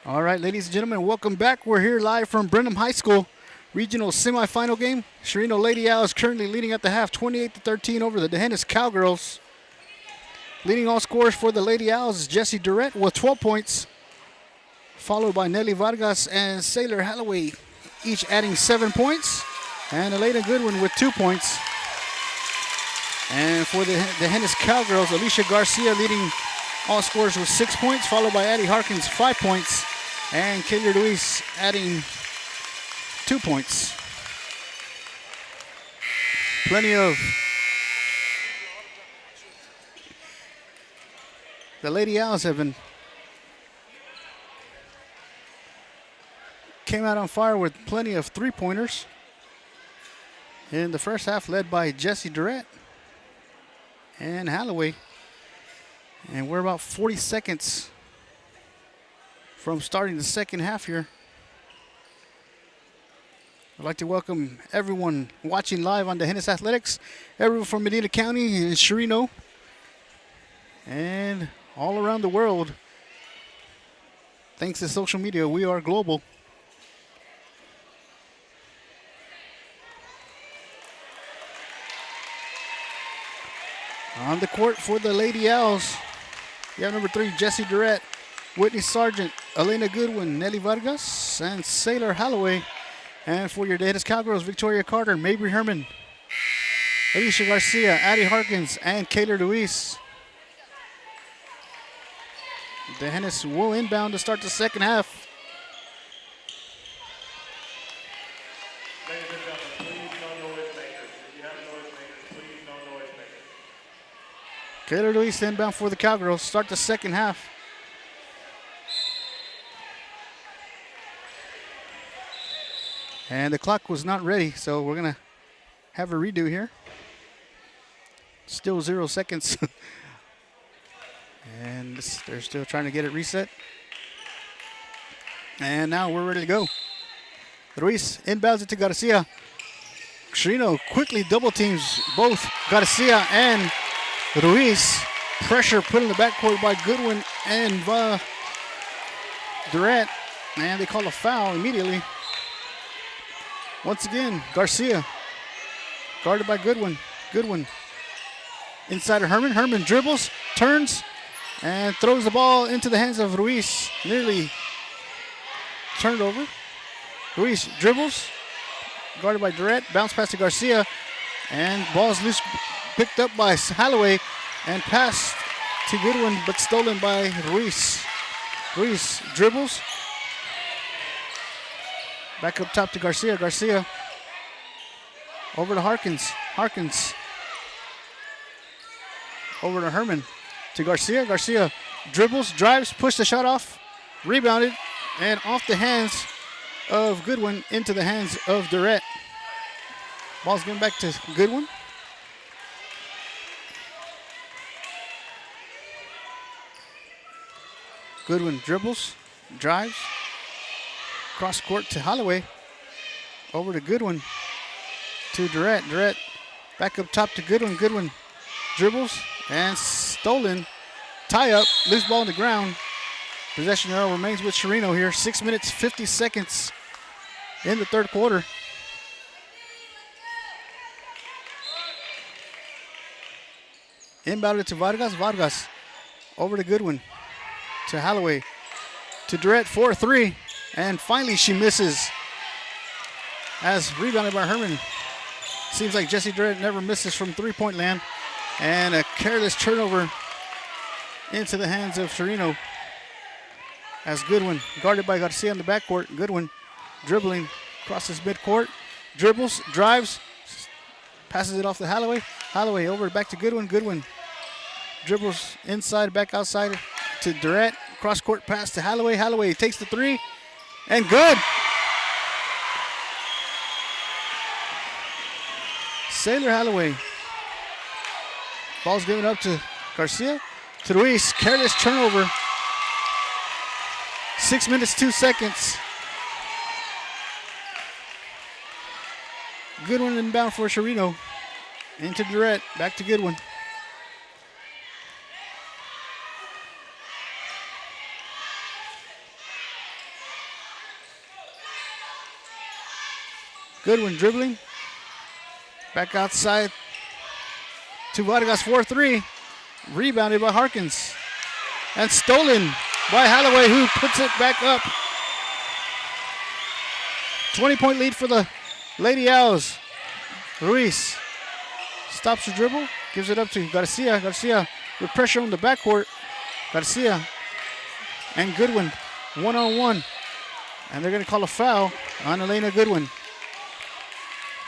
All right, ladies and gentlemen, welcome back. We're here live from Brenham High School. Regional semifinal game. Chireno Lady Owls currently leading at the half 28-13 over the Dehennis Cowgirls. Leading all scorers for the Lady Owls is Jessie Durrett with 12 points, followed by Nelly Vargas and Sailor Holloway, each adding 7 points, and Elena Goodwin with 2 points. And for the Dehennis Cowgirls, Alicia Garcia leading all scorers with 6 points, followed by Addie Harkins, 5 points, and Kayla Luis adding 2 points. Plenty of the Lady Owls came out on fire with plenty of three-pointers in the first half, led by Jessie Durrett and Holloway. And we're about 40 seconds from starting the second half here. I'd like to welcome everyone watching live on Dehennis Athletics, everyone from Medina County and Chireno, and all around the world. Thanks to social media, we are global. On the court for the Lady Owls, you have number 3, Jessie Durrett, Whitney Sargent, Elena Goodwin, Nelly Vargas, and Sailor Holloway. And for your Dehennis Cowgirls, Victoria Carter, Mabry Herman, Alicia Garcia, Addie Harkins, and Kayla Luis. Dehennis will inbound to start the second half. Ladies and gentlemen, please no noise makers. If you have noise makers, please no noise makers. Kayla Luis inbound for the Cowgirls. Start the second half. And the clock was not ready, so we're going to have a redo here. Still 0 seconds. And they're still trying to get it reset. And now we're ready to go. Ruiz inbounds it to Garcia. Chireno quickly double teams both Garcia and Ruiz. Pressure put in the backcourt by Goodwin and Durrett. And they call a foul immediately. Once again, Garcia guarded by Goodwin. Goodwin inside of Herman. Herman dribbles, turns, and throws the ball into the hands of Ruiz. Nearly turned over. Ruiz dribbles, guarded by Durrett. Bounce pass to Garcia, and ball's loose, picked up by Holloway, and passed to Goodwin, but stolen by Ruiz. Ruiz dribbles. Back up top to Garcia. Garcia over to Harkins. Harkins over to Herman. To Garcia. Garcia dribbles, drives, push the shot off, rebounded, and off the hands of Goodwin into the hands of Durrett. Ball's given back to Goodwin. Goodwin dribbles, drives, cross court to Holloway. Over to Goodwin. To Durrett. Durrett back up top to Goodwin. Goodwin dribbles and stolen. Tie up. Loose ball on the ground. Possession arrow remains with Chireno here. 6 minutes, 50 seconds in the third quarter. Inbounded to Vargas. Vargas over to Goodwin. To Holloway. To Durrett. 4-3. And finally she misses. As rebounded by Herman. Seems like Jessie Durrett never misses from three-point land. And a careless turnover into the hands of Chireno. As Goodwin, guarded by Garcia in the backcourt. Goodwin dribbling, crosses midcourt. Dribbles, drives, passes it off to Holloway. Holloway over back to Goodwin. Goodwin dribbles inside, back outside to Durrett. Cross-court pass to Holloway. Holloway takes the three. And good. Sailor Holloway. Ball's given up to Garcia. To Ruiz. Careless turnover. 6 minutes, 2 seconds. Goodwin inbound for Chireno. Into Durrett. Back to Goodwin. Goodwin dribbling. Back outside to Vargas, 4-3. Rebounded by Harkins. And stolen by Holloway, who puts it back up. 20-point lead for the Lady Owls. Ruiz stops the dribble, gives it up to Garcia. Garcia with pressure on the backcourt. Garcia and Goodwin one-on-one. And they're going to call a foul on Elena Goodwin.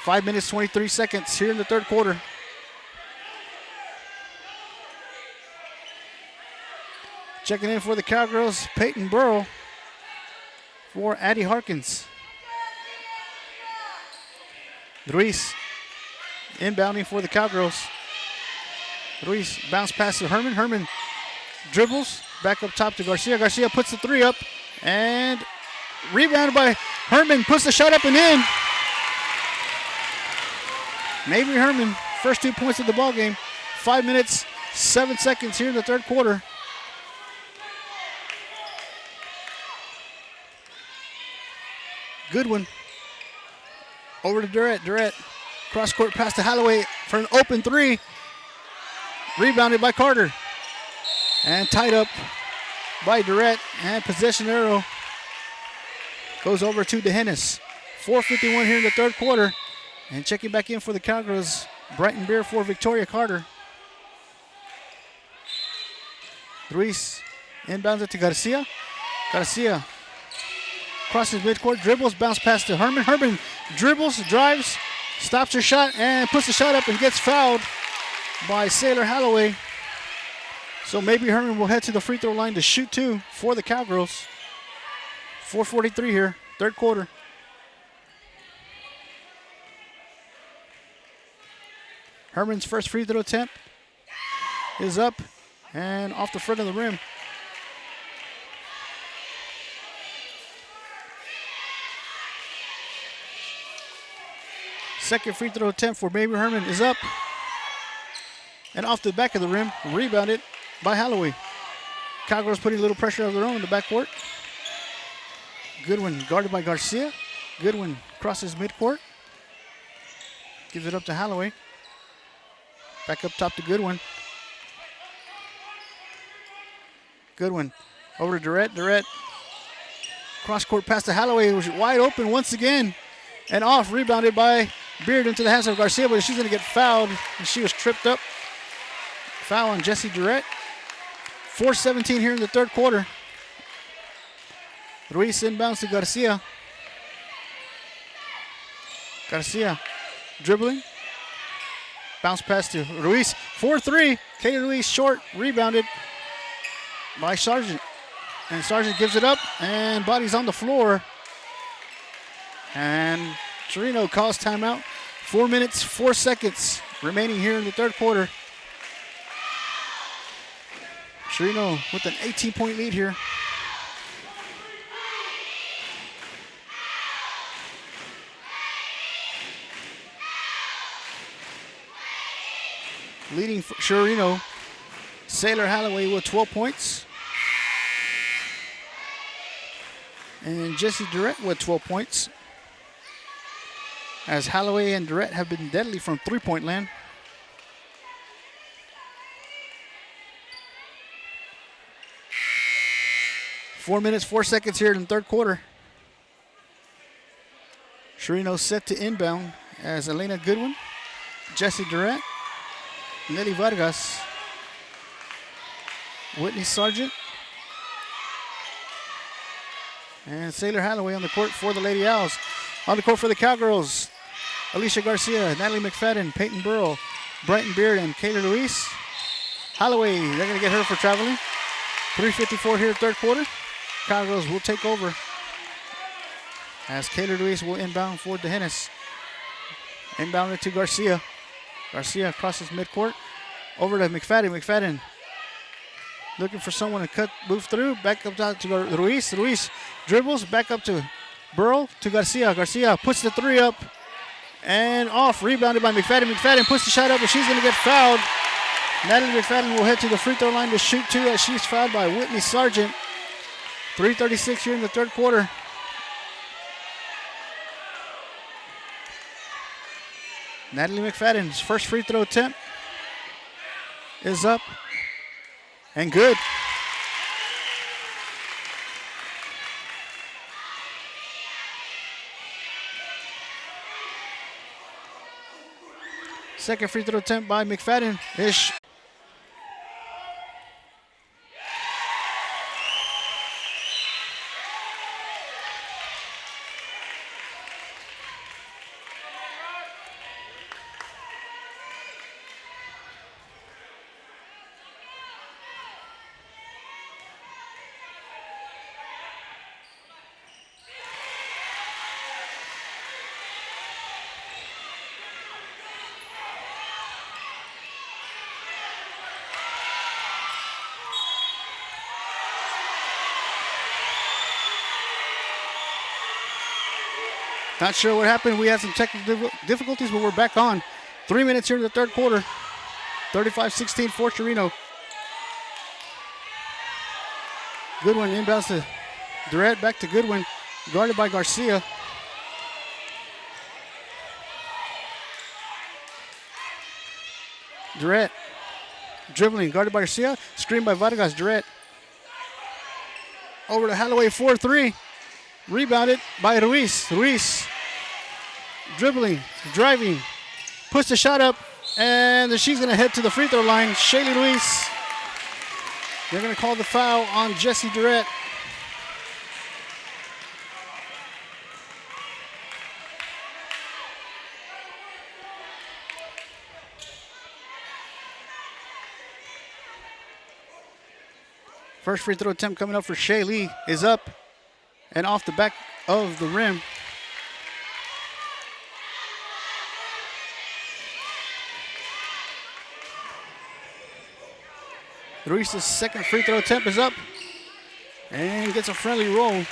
5 minutes, 23 seconds here in the third quarter. Checking in for the Cowgirls, Peyton Burrow for Addie Harkins. Ruiz inbounding for the Cowgirls. Ruiz bounce pass to Herman. Herman dribbles back up top to Garcia. Garcia puts the three up and rebounded by Herman. Puts the shot up and in. Mabry Herman, first 2 points of the ball game. 5 minutes, 7 seconds here in the third quarter. Goodwin over to Durrett. Durrett cross court pass to Holloway for an open three. Rebounded by Carter. And tied up by Durrett. And possession arrow goes over to DeHennis. 4:51 here in the third quarter. And checking back in for the Cowgirls, Brighton Beer for Victoria Carter. Ruiz inbounds it to Garcia. Garcia crosses midcourt, dribbles, bounce pass to Herman. Herman dribbles, drives, stops her shot, and puts the shot up and gets fouled by Sailor Holloway. So maybe Herman will head to the free throw line to shoot two for the Cowgirls. 4:43 here, third quarter. Herman's first free throw attempt is up and off the front of the rim. Second free throw attempt for Mabry Herman is up and off the back of the rim, rebounded by Holloway. Cowgirls putting a little pressure of their own in the backcourt. Goodwin guarded by Garcia. Goodwin crosses midcourt, gives it up to Holloway. Back up top to Goodwin. Goodwin over to Durrett. Durrett cross court pass to Holloway, who's wide open once again. And off, rebounded by Beard into the hands of Garcia, but she's going to get fouled. And she was tripped up. Foul on Jessie Durrett. 4:17 here in the third quarter. Ruiz inbounds to Garcia. Garcia dribbling. Bounce pass to Ruiz. 4-3. Kayla Ruiz short. Rebounded by Sargent. And Sargent gives it up. And body's on the floor. And Chireno calls timeout. 4 minutes, 4 seconds remaining here in the third quarter. Chireno with an 18-point lead here. Leading for Chireno, Sailor Holloway with 12 points. And Jessie Durrett with 12 points. As Holloway and Durrett have been deadly from three-point land. Four minutes, 4 seconds here in the third quarter. Chireno set to inbound as Elena Goodwin, Jessie Durrett, Nelly Vargas, Whitney Sargent, and Sailor Holloway on the court for the Lady Owls. On the court for the Cowgirls, Alicia Garcia, Natalie McFadden, Peyton Burrow, Brighton Beard, and Kayla Ruiz. Holloway, they're going to get her for traveling. 3:54 here, third quarter. Cowgirls will take over as Kayla Ruiz will inbound for DeHennis. Inbounded to Garcia. Garcia crosses midcourt. Over to McFadden. McFadden looking for someone to cut, move through. Back up to Ruiz. Ruiz dribbles. Back up to Burrow to Garcia. Garcia puts the three up and off. Rebounded by McFadden. McFadden puts the shot up, but she's going to get fouled. Natalie McFadden will head to the free throw line to shoot two as she's fouled by Whitney Sargent. 3:36 here in the third quarter. Natalie McFadden's first free throw attempt is up and good. Second free throw attempt by McFadden is not sure what happened. We had some technical difficulties, but we're back on. 3 minutes here in the third quarter. 35-16 for Chireno. Goodwin inbounds to Durrett, back to Goodwin, guarded by Garcia. Durrett dribbling, guarded by Garcia, screened by Vargas. Durrett over to Holloway, 4-3. Rebounded by Ruiz. Ruiz dribbling, driving, puts the shot up, and then she's going to head to the free throw line. Shaylee Ruiz. They're going to call the foul on Jessie Durrett. First free throw attempt coming up for Shaylee is up and off the back of the rim. Ruiz's second free throw attempt is up and gets a friendly roll.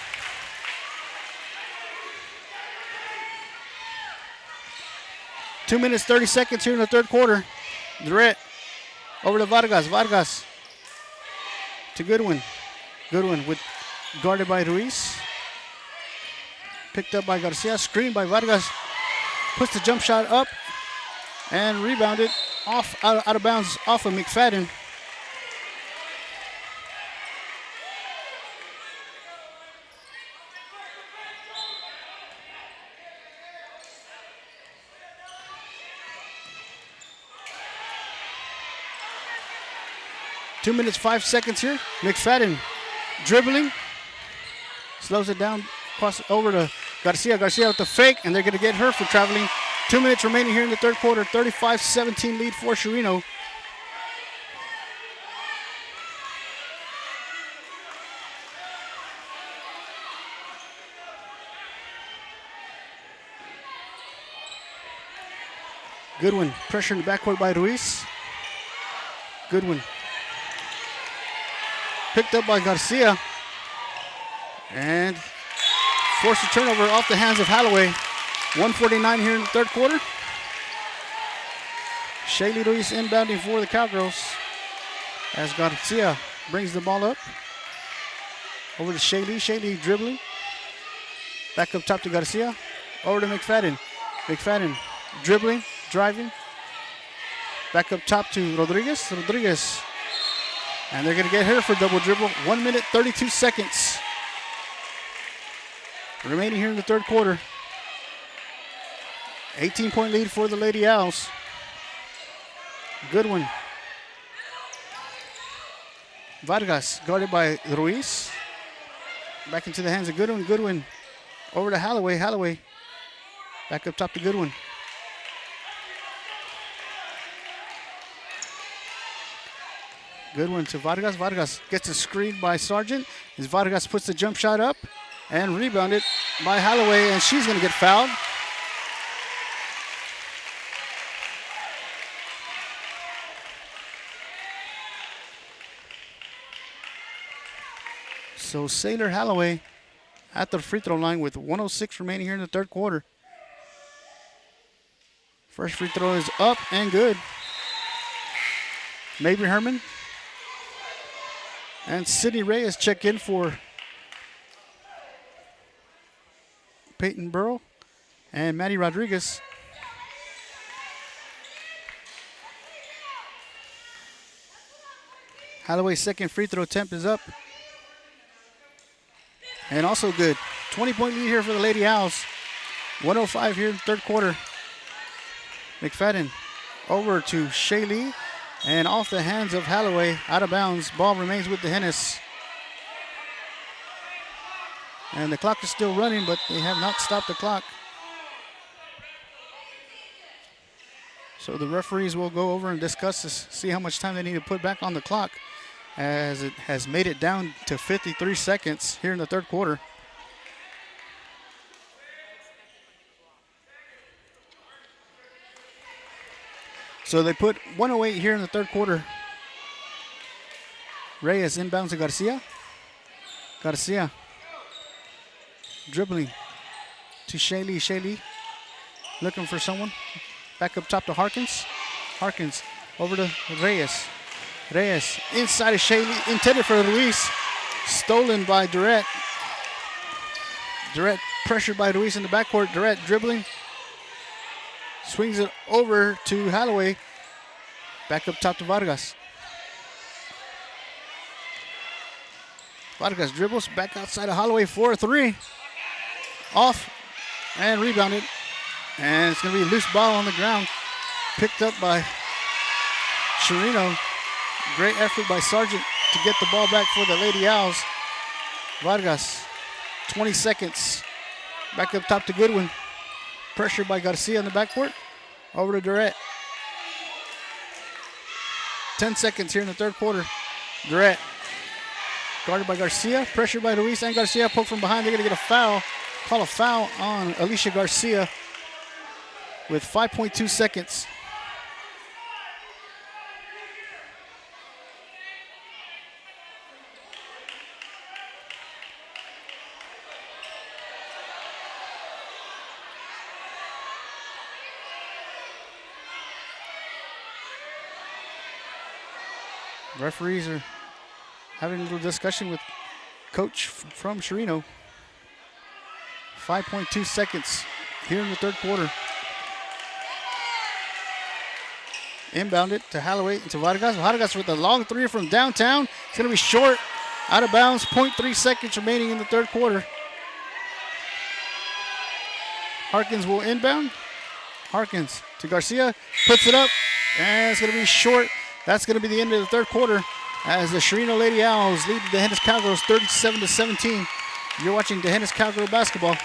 Two minutes, 30 seconds here in the third quarter. Durrett over to Vargas. Vargas to Goodwin. Goodwin with guarded by Ruiz. Picked up by Garcia. Screened by Vargas. Puts the jump shot up and rebounded off out of bounds off of McFadden. Two minutes, 5 seconds here. McFadden dribbling. Slows it down. Cross it over to Garcia. Garcia with the fake, and they're going to get her for traveling. 2 minutes remaining here in the third quarter. 35-17 lead for Chireno. Goodwin pressure in the backcourt by Ruiz. Goodwin picked up by Garcia and forced a turnover off the hands of Holloway. 1:49 here in the third quarter. Shaylee Ruiz inbounding for the Cowgirls as Garcia brings the ball up. Over to Shaylee. Shaylee dribbling. Back up top to Garcia. Over to McFadden. McFadden dribbling, driving. Back up top to Rodriguez. Rodriguez. And they're going to get her for double dribble. 1 minute, 32 seconds. Remaining here in the third quarter. 18-point lead for the Lady Owls. Goodwin. Vargas guarded by Ruiz. Back into the hands of Goodwin. Goodwin over to Holloway. Holloway back up top to Goodwin. Goodwin to Vargas. Vargas gets a screen by Sargent. As Vargas puts the jump shot up and rebounded by Holloway, and she's going to get fouled. So Sailor Holloway at the free throw line with 1:06 remaining here in the third quarter. First free throw is up and good. Mabry Herman and Sydney Reyes check in for Peyton Burrow and Maddie Rodriguez. Holloway's second free throw attempt is up. And also good. 20-point lead here for the Lady Owls. 1:05 here in the third quarter. McFadden over to Shaylee. And off the hands of Holloway, out of bounds. Ball remains with the Hennis. And the clock is still running, but they have not stopped the clock. So the referees will go over and discuss this, see how much time they need to put back on the clock, as it has made it down to 53 seconds here in the third quarter. So they put 1:08 here in the third quarter. Reyes inbounds to Garcia. Garcia dribbling to Shaylee. Shaylee looking for someone. Back up top to Harkins. Harkins over to Reyes. Reyes inside of Shaylee, intended for Ruiz. Stolen by Durrett. Durrett pressured by Ruiz in the backcourt. Durrett dribbling. Swings it over to Holloway. Back up top to Vargas. Vargas dribbles back outside of Holloway for a three. Off and rebounded. And it's going to be a loose ball on the ground. Picked up by Chireno. Great effort by Sargent to get the ball back for the Lady Owls. Vargas, 20 seconds. Back up top to Goodwin. Pressure by Garcia in the backcourt. Over to Durrett. 10 seconds here in the third quarter. Durrett guarded by Garcia. Pressure by Ruiz and Garcia. Poke from behind. They're going to get a foul. Call a foul on Alicia Garcia with 5.2 seconds. Referees are having a little discussion with coach from Chireno. 5.2 seconds here in the third quarter. Inbounded to Holloway and to Vargas. Vargas with a long three from downtown. It's going to be short, out of bounds. 0.3 seconds remaining in the third quarter. Harkins will inbound. Harkins to Garcia. Puts it up. And it's going to be short. That's going to be the end of the third quarter as the Chireno Lady Owls lead the Hennis Cowgirls 37-17. You're watching the Hennis Cowgirl basketball.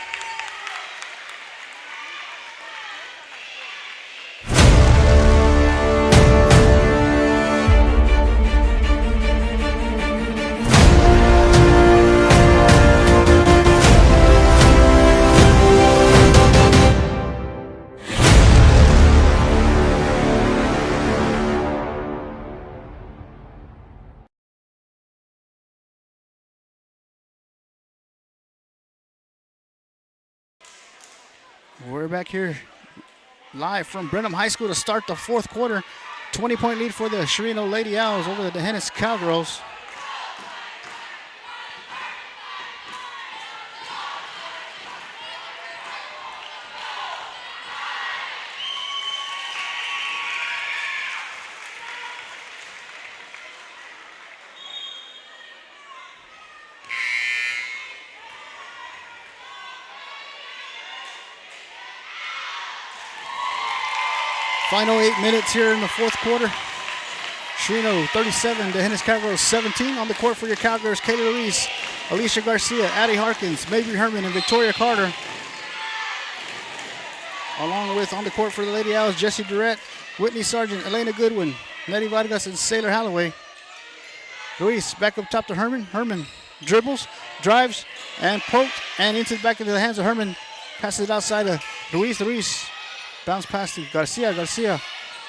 We're back here live from Brenham High School to start the fourth quarter. 20-point lead for the Chireno Lady Owls over the Hennis Cowgirls. Final 8 minutes here in the fourth quarter. Chireno 37, the Hennis Cowgirls 17. On the court for your Cowgirls, Kayla Ruiz, Alicia Garcia, Addie Harkins, Mabry Herman, and Victoria Carter. Along with on the court for the Lady Owls, Jessie Durrett, Whitney Sargent, Elena Goodwin, Nettie Vargas, and Sailor Holloway. Ruiz back up top to Herman. Herman dribbles, drives, and poked, and back into the hands of Herman. Passes it outside of Ruiz. Ruiz bounce pass to Garcia. Garcia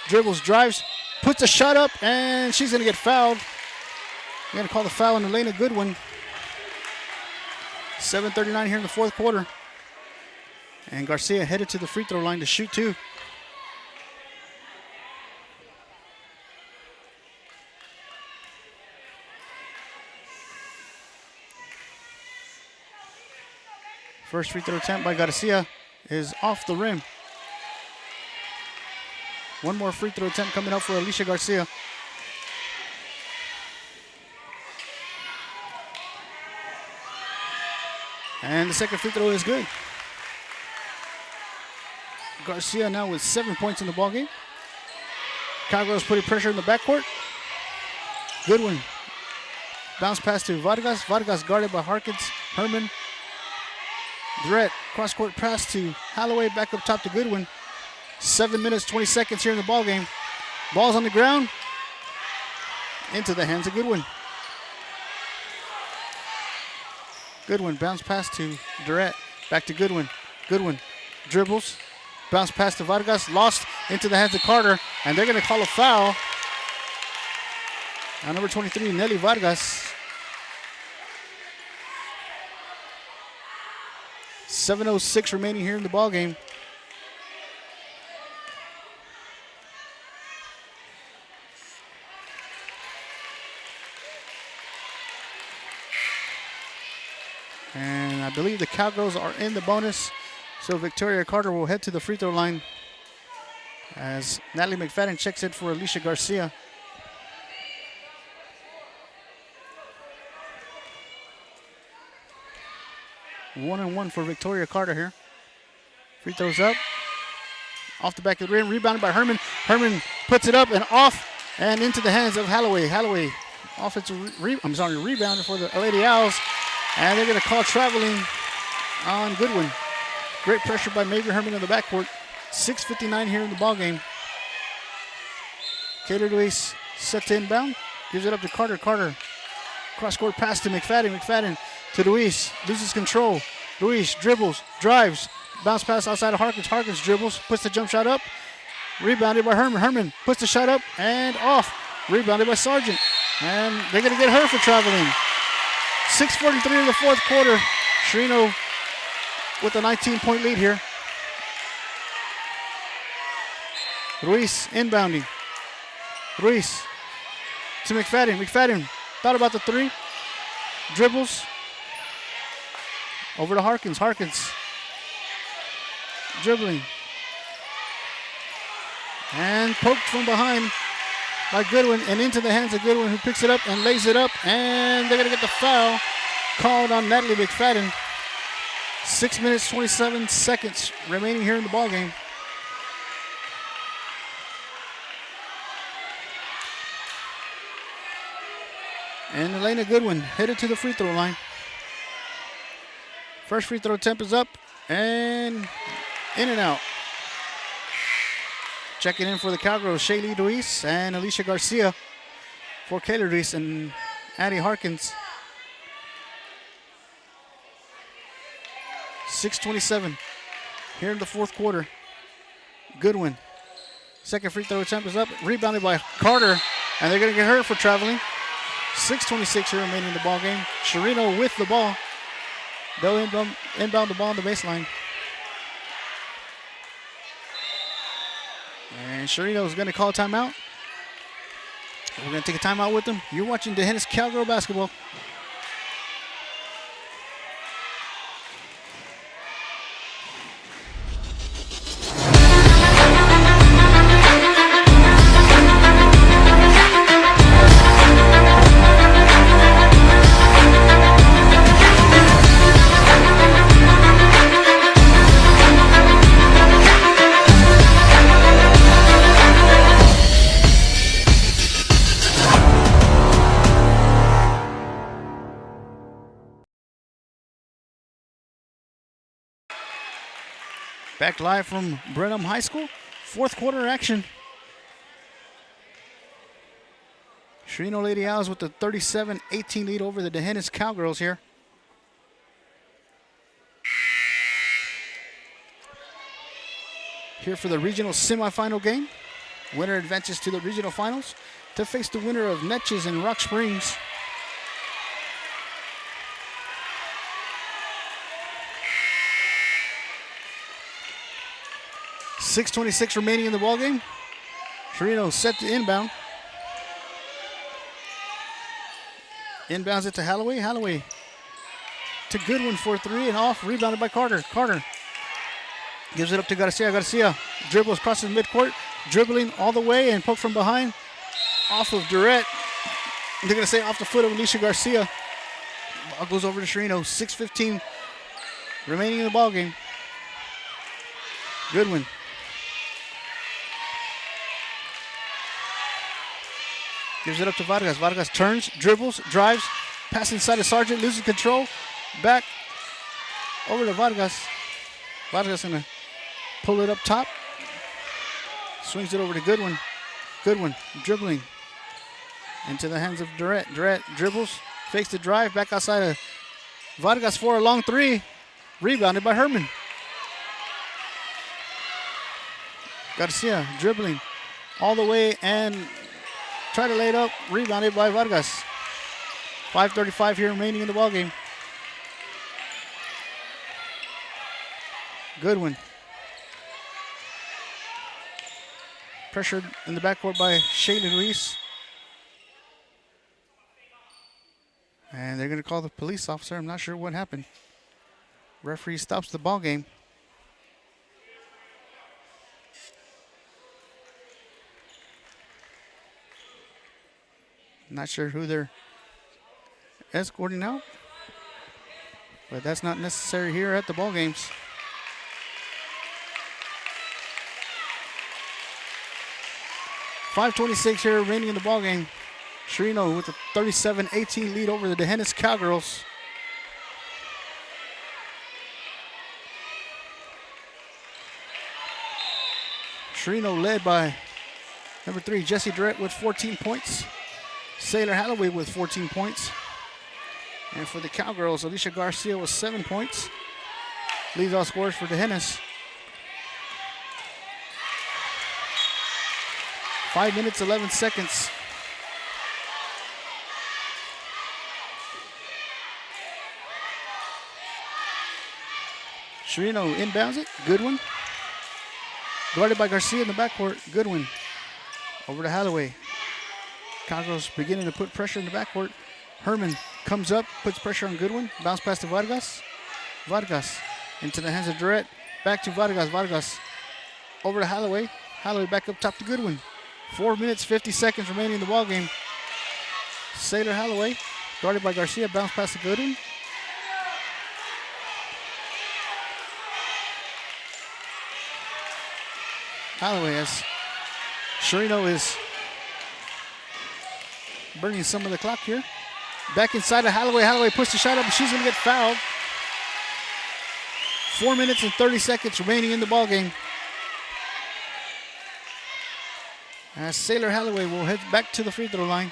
dribbles, drives, puts a shot up, and she's going to get fouled. They're going to call the foul on Elena Goodwin. 7:39 here in the fourth quarter. And Garcia headed to the free throw line to shoot two. First free throw attempt by Garcia is off the rim. One more free throw attempt coming up for Alicia Garcia. And the second free throw is good. Garcia now with 7 points in the ballgame. Cowgirls putting pressure in the backcourt. Goodwin. Bounce pass to Vargas. Vargas guarded by Harkins. Herman. Durrett. Cross-court pass to Holloway. Back up top to Goodwin. 7 minutes, 20 seconds here in the ballgame. Ball's on the ground. Into the hands of Goodwin. Goodwin. Bounce pass to Durrett. Back to Goodwin. Goodwin dribbles. Bounce pass to Vargas, lost into the hands of Carter, and they're going to call a foul on number 23, Nelly Vargas. 7:06 remaining here in the ballgame. And I believe the Cowgirls are in the bonus. So Victoria Carter will head to the free throw line as Natalie McFadden checks in for Alicia Garcia. One and one for Victoria Carter here. Free throws up. Off the back of the rim, rebounded by Herman. Herman puts it up and off and into the hands of Holloway. Holloway rebounded for the Lady Owls. And they're going to call traveling on Goodwin. Great pressure by Mavry Herman in the backcourt. 6:59 here in the ballgame. Kayla Luis set to inbound. Gives it up to Carter. Carter. Cross-court pass to McFadden. McFadden to Luis. Loses control. Luis dribbles, drives. Bounce pass outside of Harkins. Harkins dribbles, puts the jump shot up. Rebounded by Herman. Herman puts the shot up and off. Rebounded by Sargent. And they're going to get her for traveling. 6:43 in the fourth quarter. Chireno with a 19-point lead here. Ruiz inbounding. Ruiz to McFadden. McFadden thought about the three. Dribbles. Over to Harkins. Harkins dribbling. And poked from behind by Goodwin and into the hands of Goodwin, who picks it up and lays it up. And they're going to get the foul called on Natalie McFadden. 6 minutes, 27 seconds remaining here in the ballgame. And Elena Goodwin headed to the free throw line. First free throw attempt is up and in and out. Checking in for the Cowgirls, Shaylee Luis and Alicia Garcia for Kayla Luis and Addie Harkins. 6:27 here in the fourth quarter. Goodwin. Second free throw attempt is up. Rebounded by Carter. And they're going to get her for traveling. 6:26 here remaining in the ball game. Chireno with the ball. They'll inbound the ball on the baseline. And Chireno is going to call a timeout. We're going to take a timeout with them. You're watching D'Hanis Cowgirl basketball. Back live from Brenham High School. Fourth quarter action. Chireno Lady Owls with the 37-18 lead over the D'Hanis Cowgirls here. Here for the regional semifinal game. Winner advances to the regional finals to face the winner of Netches and Rock Springs. .626 remaining in the ballgame. Chireno set to inbound. Inbounds it to Holloway. Holloway to Goodwin for three and off. Rebounded by Carter. Carter gives it up to Garcia. Garcia dribbles, crosses midcourt. Dribbling all the way and poked from behind. Off of Durrett. They're going to say off the foot of Alicia Garcia. Ball goes over to Chireno. 6:15 remaining in the ballgame. Goodwin. Gives it up to Vargas. Vargas turns, dribbles, drives, pass inside of Sargent, loses control. Back over to Vargas. Vargas gonna pull it up top. Swings it over to Goodwin. Goodwin dribbling into the hands of Durrett. Durrett dribbles, fakes the drive, back outside of Vargas for a long three. Rebounded by Herman. Garcia dribbling all the way and try to lay it up. Rebounded by Vargas. 5:35 here remaining in the ballgame. Goodwin. Pressured in the backcourt by Shaylee Ruiz. And they're going to call the police officer. I'm not sure what happened. Referee stops the ball game. Not sure who they're escorting out, but that's not necessary here at the ball games. .526 here remaining in the ball game. Chireno with a 37-18 lead over the D'Hanis Cowgirls. Chireno led by number 3, Jesse Durrett with 14 points. Sailor Holloway with 14 points. And for the Cowgirls, Alicia Garcia with 7 points. Leads all scorers for D'Hanis. 5 minutes, 11 seconds. Chireno inbounds it. Goodwin. Guarded by Garcia in the backcourt. Goodwin. Over to Holloway. Cowgirls beginning to put pressure in the backcourt. Herman comes up, puts pressure on Goodwin. Bounce pass to Vargas. Vargas into the hands of Durrett. Back to Vargas. Vargas over to Holloway. Holloway back up top to Goodwin. 4 minutes, 50 seconds remaining in the ballgame. Sailor Holloway, guarded by Garcia, bounce pass to Goodwin. Holloway as Chireno is burning some of the clock here. Back inside of Holloway. Holloway pushed the shot up, but she's going to get fouled. 4 minutes and 30 seconds remaining in the ballgame. As Sailor Holloway will head back to the free throw line.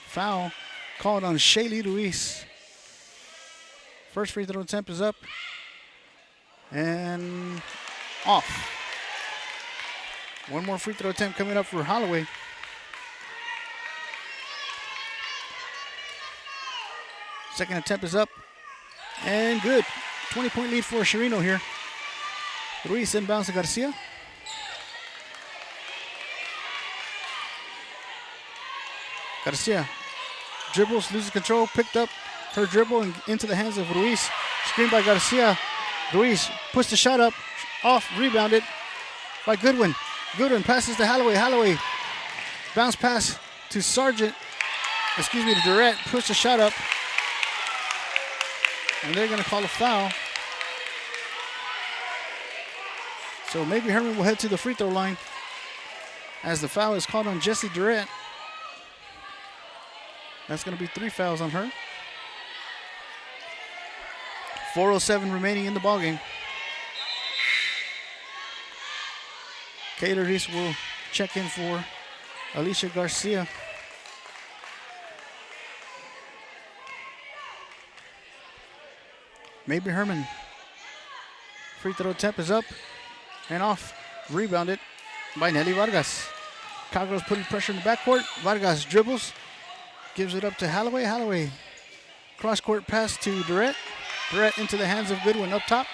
Foul called on Shaylee Ruiz. First free throw attempt is up and off. One more free throw attempt coming up for Holloway. Second attempt is up and good. 20-point lead for Chireno here. Ruiz inbounds to Garcia. Garcia dribbles, loses control, picked up her dribble and into the hands of Ruiz. Screened by Garcia. Ruiz puts the shot up, off, rebounded by Goodwin. Goodwin passes to Holloway. Holloway bounce pass to to Durrett, puts the shot up. And they're going to call a foul. So maybe Herman will head to the free throw line as the foul is called on Jesse Durrett. That's going to be 3 fouls on her. 4:07 remaining in the ballgame. Kayla Reese will check in for Alicia Garcia. Maybe Herman. Free throw attempt is up and off. Rebounded by Nelly Vargas. Cowgirls putting pressure in the backcourt. Vargas dribbles. Gives it up to Holloway. Holloway. Cross-court pass to Durrett. Durrett into the hands of Goodwin up top.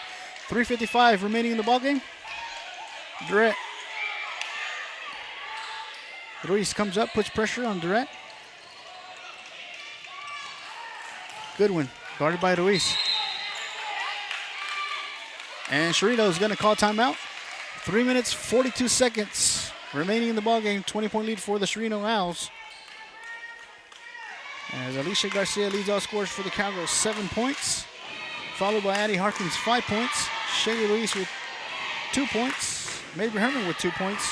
3:55 remaining in the ballgame. Durrett. Ruiz comes up, puts pressure on Durrett. Goodwin, guarded by Ruiz. And Chireno is going to call timeout. 3 minutes, 42 seconds remaining in the ballgame. 20-point lead for the Chireno Owls. As Alicia Garcia leads all scorers for the Cowgirls, 7 points. followed by Addie Harkins, 5 points. Shaylee Luis with 2 points. Mabry Herman with 2 points.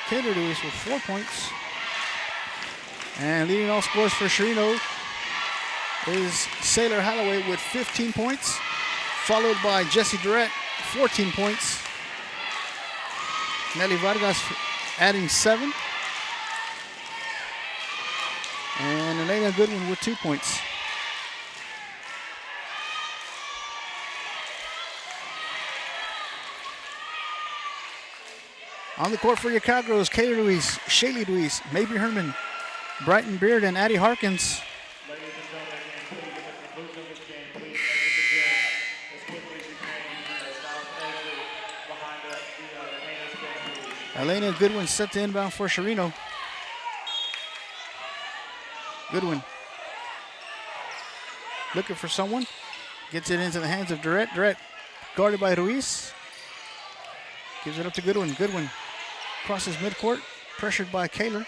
Kayla Luis with 4 points. And leading all scores for Chireno is Sailor Holloway with 15 points, followed by Jessie Durrett, 14 points. Nelly Vargas adding 7. And Elena Goodwin with 2 points. On the court for your Cowgirls, Kayla Luis, Shaylee Luis, Mabry Herman, Brighton Beard, and Addie Harkins. Ladies and gentlemen, again, please, at the conclusion of this game, please exit the gym as quickly as you can using the south exit behind the heinous game, please. Elena Goodwin set to inbound for Chireno. Goodwin looking for someone. Gets it into the hands of Durrett. Durrett guarded by Ruiz. Gives it up to Goodwin. Goodwin crosses midcourt. Pressured by Kaler.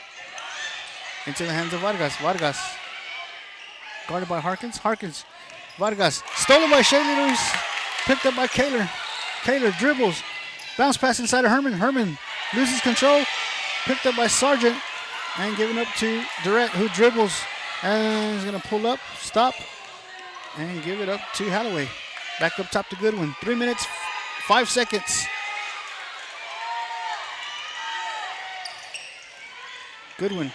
Into the hands of Vargas. Vargas guarded by Harkins. Harkins. Vargas. Stolen by Shaylee Luis. Picked up by Kaler. Kaler dribbles. Bounce pass inside of Herman. Herman loses control. Picked up by Sargent. And given up to Durrett, who dribbles and is going to pull up, stop, and give it up to Holloway. Back up top to Goodwin. 3 minutes, 5 seconds. Goodwin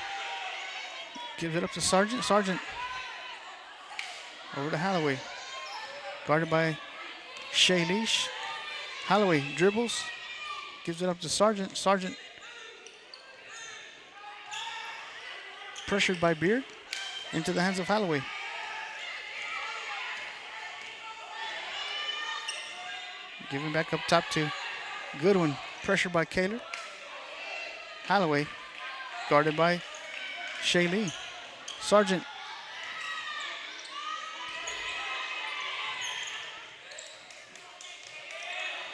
gives it up to Sargent. Sargent over to Holloway. Guarded by Shaylee. Holloway dribbles, gives it up to Sargent. Sargent pressured by Beard into the hands of Holloway. Giving back up top to Goodwin. Pressured by Kaler. Holloway guarded by Shaylee. Sargent.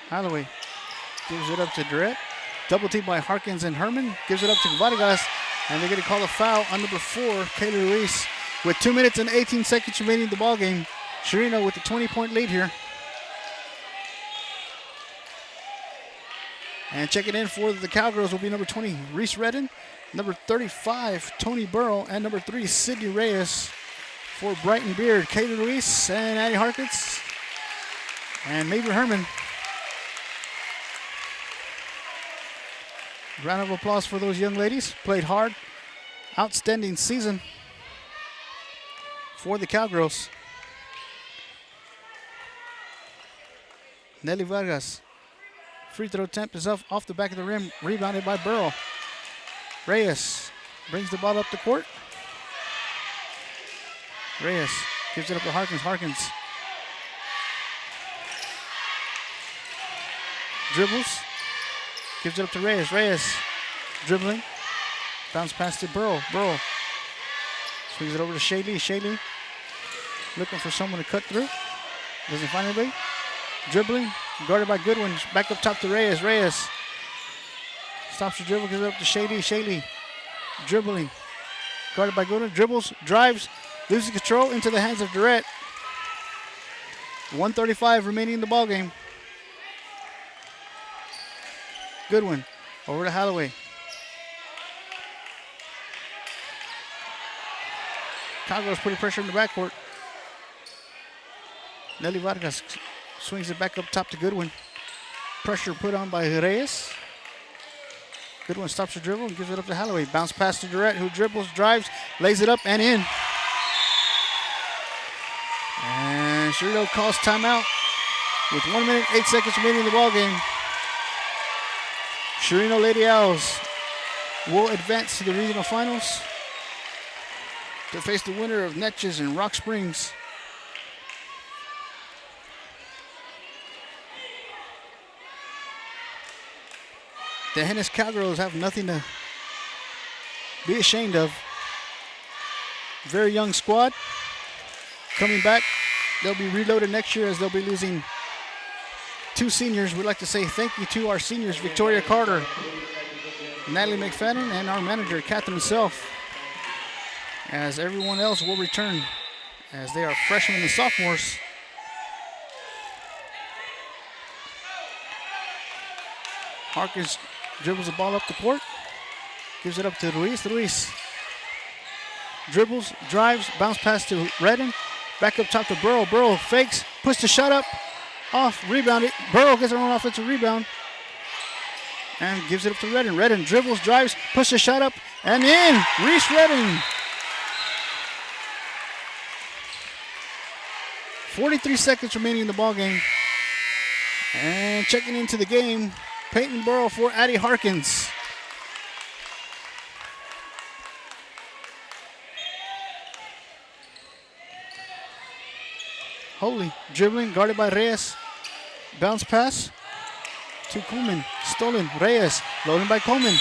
Holloway gives it up to Durrett. Double team by Harkins and Herman. Gives it up to Vargas. And they're going to call a foul on number 4, Kayla Ruiz, with 2 minutes and 18 seconds remaining in the ball game. Chireno with a 20-point lead here. And checking in for the Cowgirls will be number 20, Reese Redden, number 35, Tony Burrow, and number 3, Sydney Reyes. For Brighton Beard, Kayla Ruiz and Addie Harkins. And Mabry Herman. Round of applause for those young ladies. Played hard. Outstanding season for the Cowgirls. Nelly Vargas. Free throw attempt is off the back of the rim. Rebounded by Burrow. Reyes brings the ball up the court. Reyes gives it up to Harkins. Harkins dribbles. Gives it up to Reyes. Reyes dribbling. Bounce pass to Burrow. Burrow swings it over to Shaylee. Shaylee looking for someone to cut through. Doesn't find anybody. Dribbling. Guarded by Goodwin. Back up top to Reyes. Reyes stops the dribble. Gives it up to Shaylee. Shaylee dribbling. Guarded by Goodwin. Dribbles. Drives. Loses control into the hands of Durrett. 1:35 remaining in the ball game. Goodwin over to Holloway. Cowgirls putting pressure in the backcourt. Nelly Vargas swings it back up top to Goodwin. Pressure put on by Reyes. Goodwin stops the dribble and gives it up to Holloway. Bounce pass to Durrett, who dribbles, drives, lays it up and in. And Chireno calls timeout with 1 minute, 8 seconds remaining in the ball game. Chireno Lady Owls will advance to the regional finals to face the winner of Netches and Rock Springs. The Hennis Cowgirls have nothing to be ashamed of. Very young squad. Coming back, they'll be reloaded next year as they'll be losing 2 seniors. We'd like to say thank you to our seniors, Victoria Carter, Natalie McFadden, and our manager, Catherine Self, as everyone else will return as they are freshmen and sophomores Harkins dribbles the ball up the court. Gives it up to Ruiz. Ruiz dribbles, drives, bounce pass to Redden. Back up top to Burrow. Burrow fakes, puts the shot up, off, rebounded. Burrow gets her own offensive rebound and gives it up to Redden. Redden dribbles, drives, puts the shot up, and in. Reese Redden. 43 seconds remaining in the ball game. And checking into the game, Peyton Burrow for Addie Harkins. Holy dribbling, guarded by Reyes. Bounce pass to Coleman. Stolen. Reyes, loading by Coleman.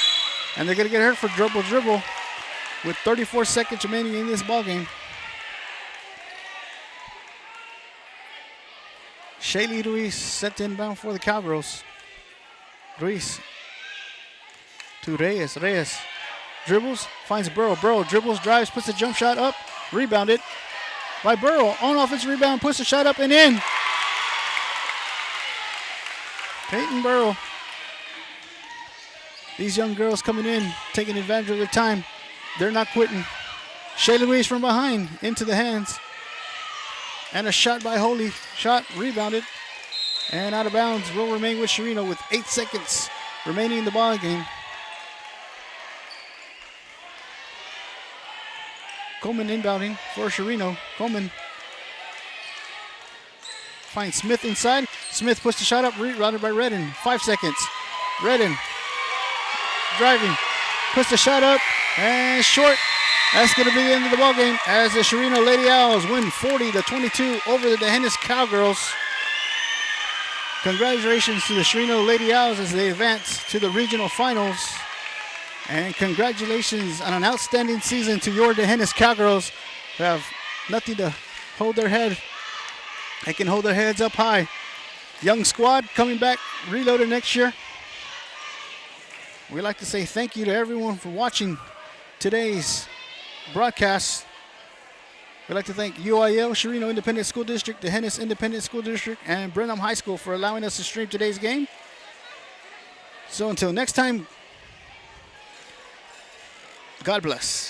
And they're going to get hurt for dribble with 34 seconds remaining in this ball game. Shaylee Ruiz set inbound for the Cowgirls. Ruiz to Reyes. Reyes dribbles, finds Burrow. Burrow dribbles, drives, puts the jump shot up, rebounded by Burrow. On offensive rebound, puts the shot up and in. Peyton Burrow. These young girls coming in, taking advantage of their time. They're not quitting. Shaylee Ruiz from behind, into the hands. And a shot by Holy. Shot rebounded and out of bounds. Will remain with Chireno with 8 seconds remaining in the ball game. Coleman inbounding for Chireno. Coleman finds Smith inside. Smith puts the shot up, routed by Redden. 5 seconds. Redden driving, puts the shot up and short. That's going to be the end of the ball game as the Chireno Lady Owls win 40-22 over the Dehennis Cowgirls. Congratulations to the Chireno Lady Owls as they advance to the regional finals. And congratulations on an outstanding season to your Dehennis Cowgirls who have nothing to hold their head. They can hold their heads up high. Young squad coming back, reloaded next year. We'd like to say thank you to everyone for watching today's broadcast. We'd like to thank UIL, Chireno Independent School District, Dehennis Independent School District, and Brenham High School for allowing us to stream today's game. So until next time, God bless.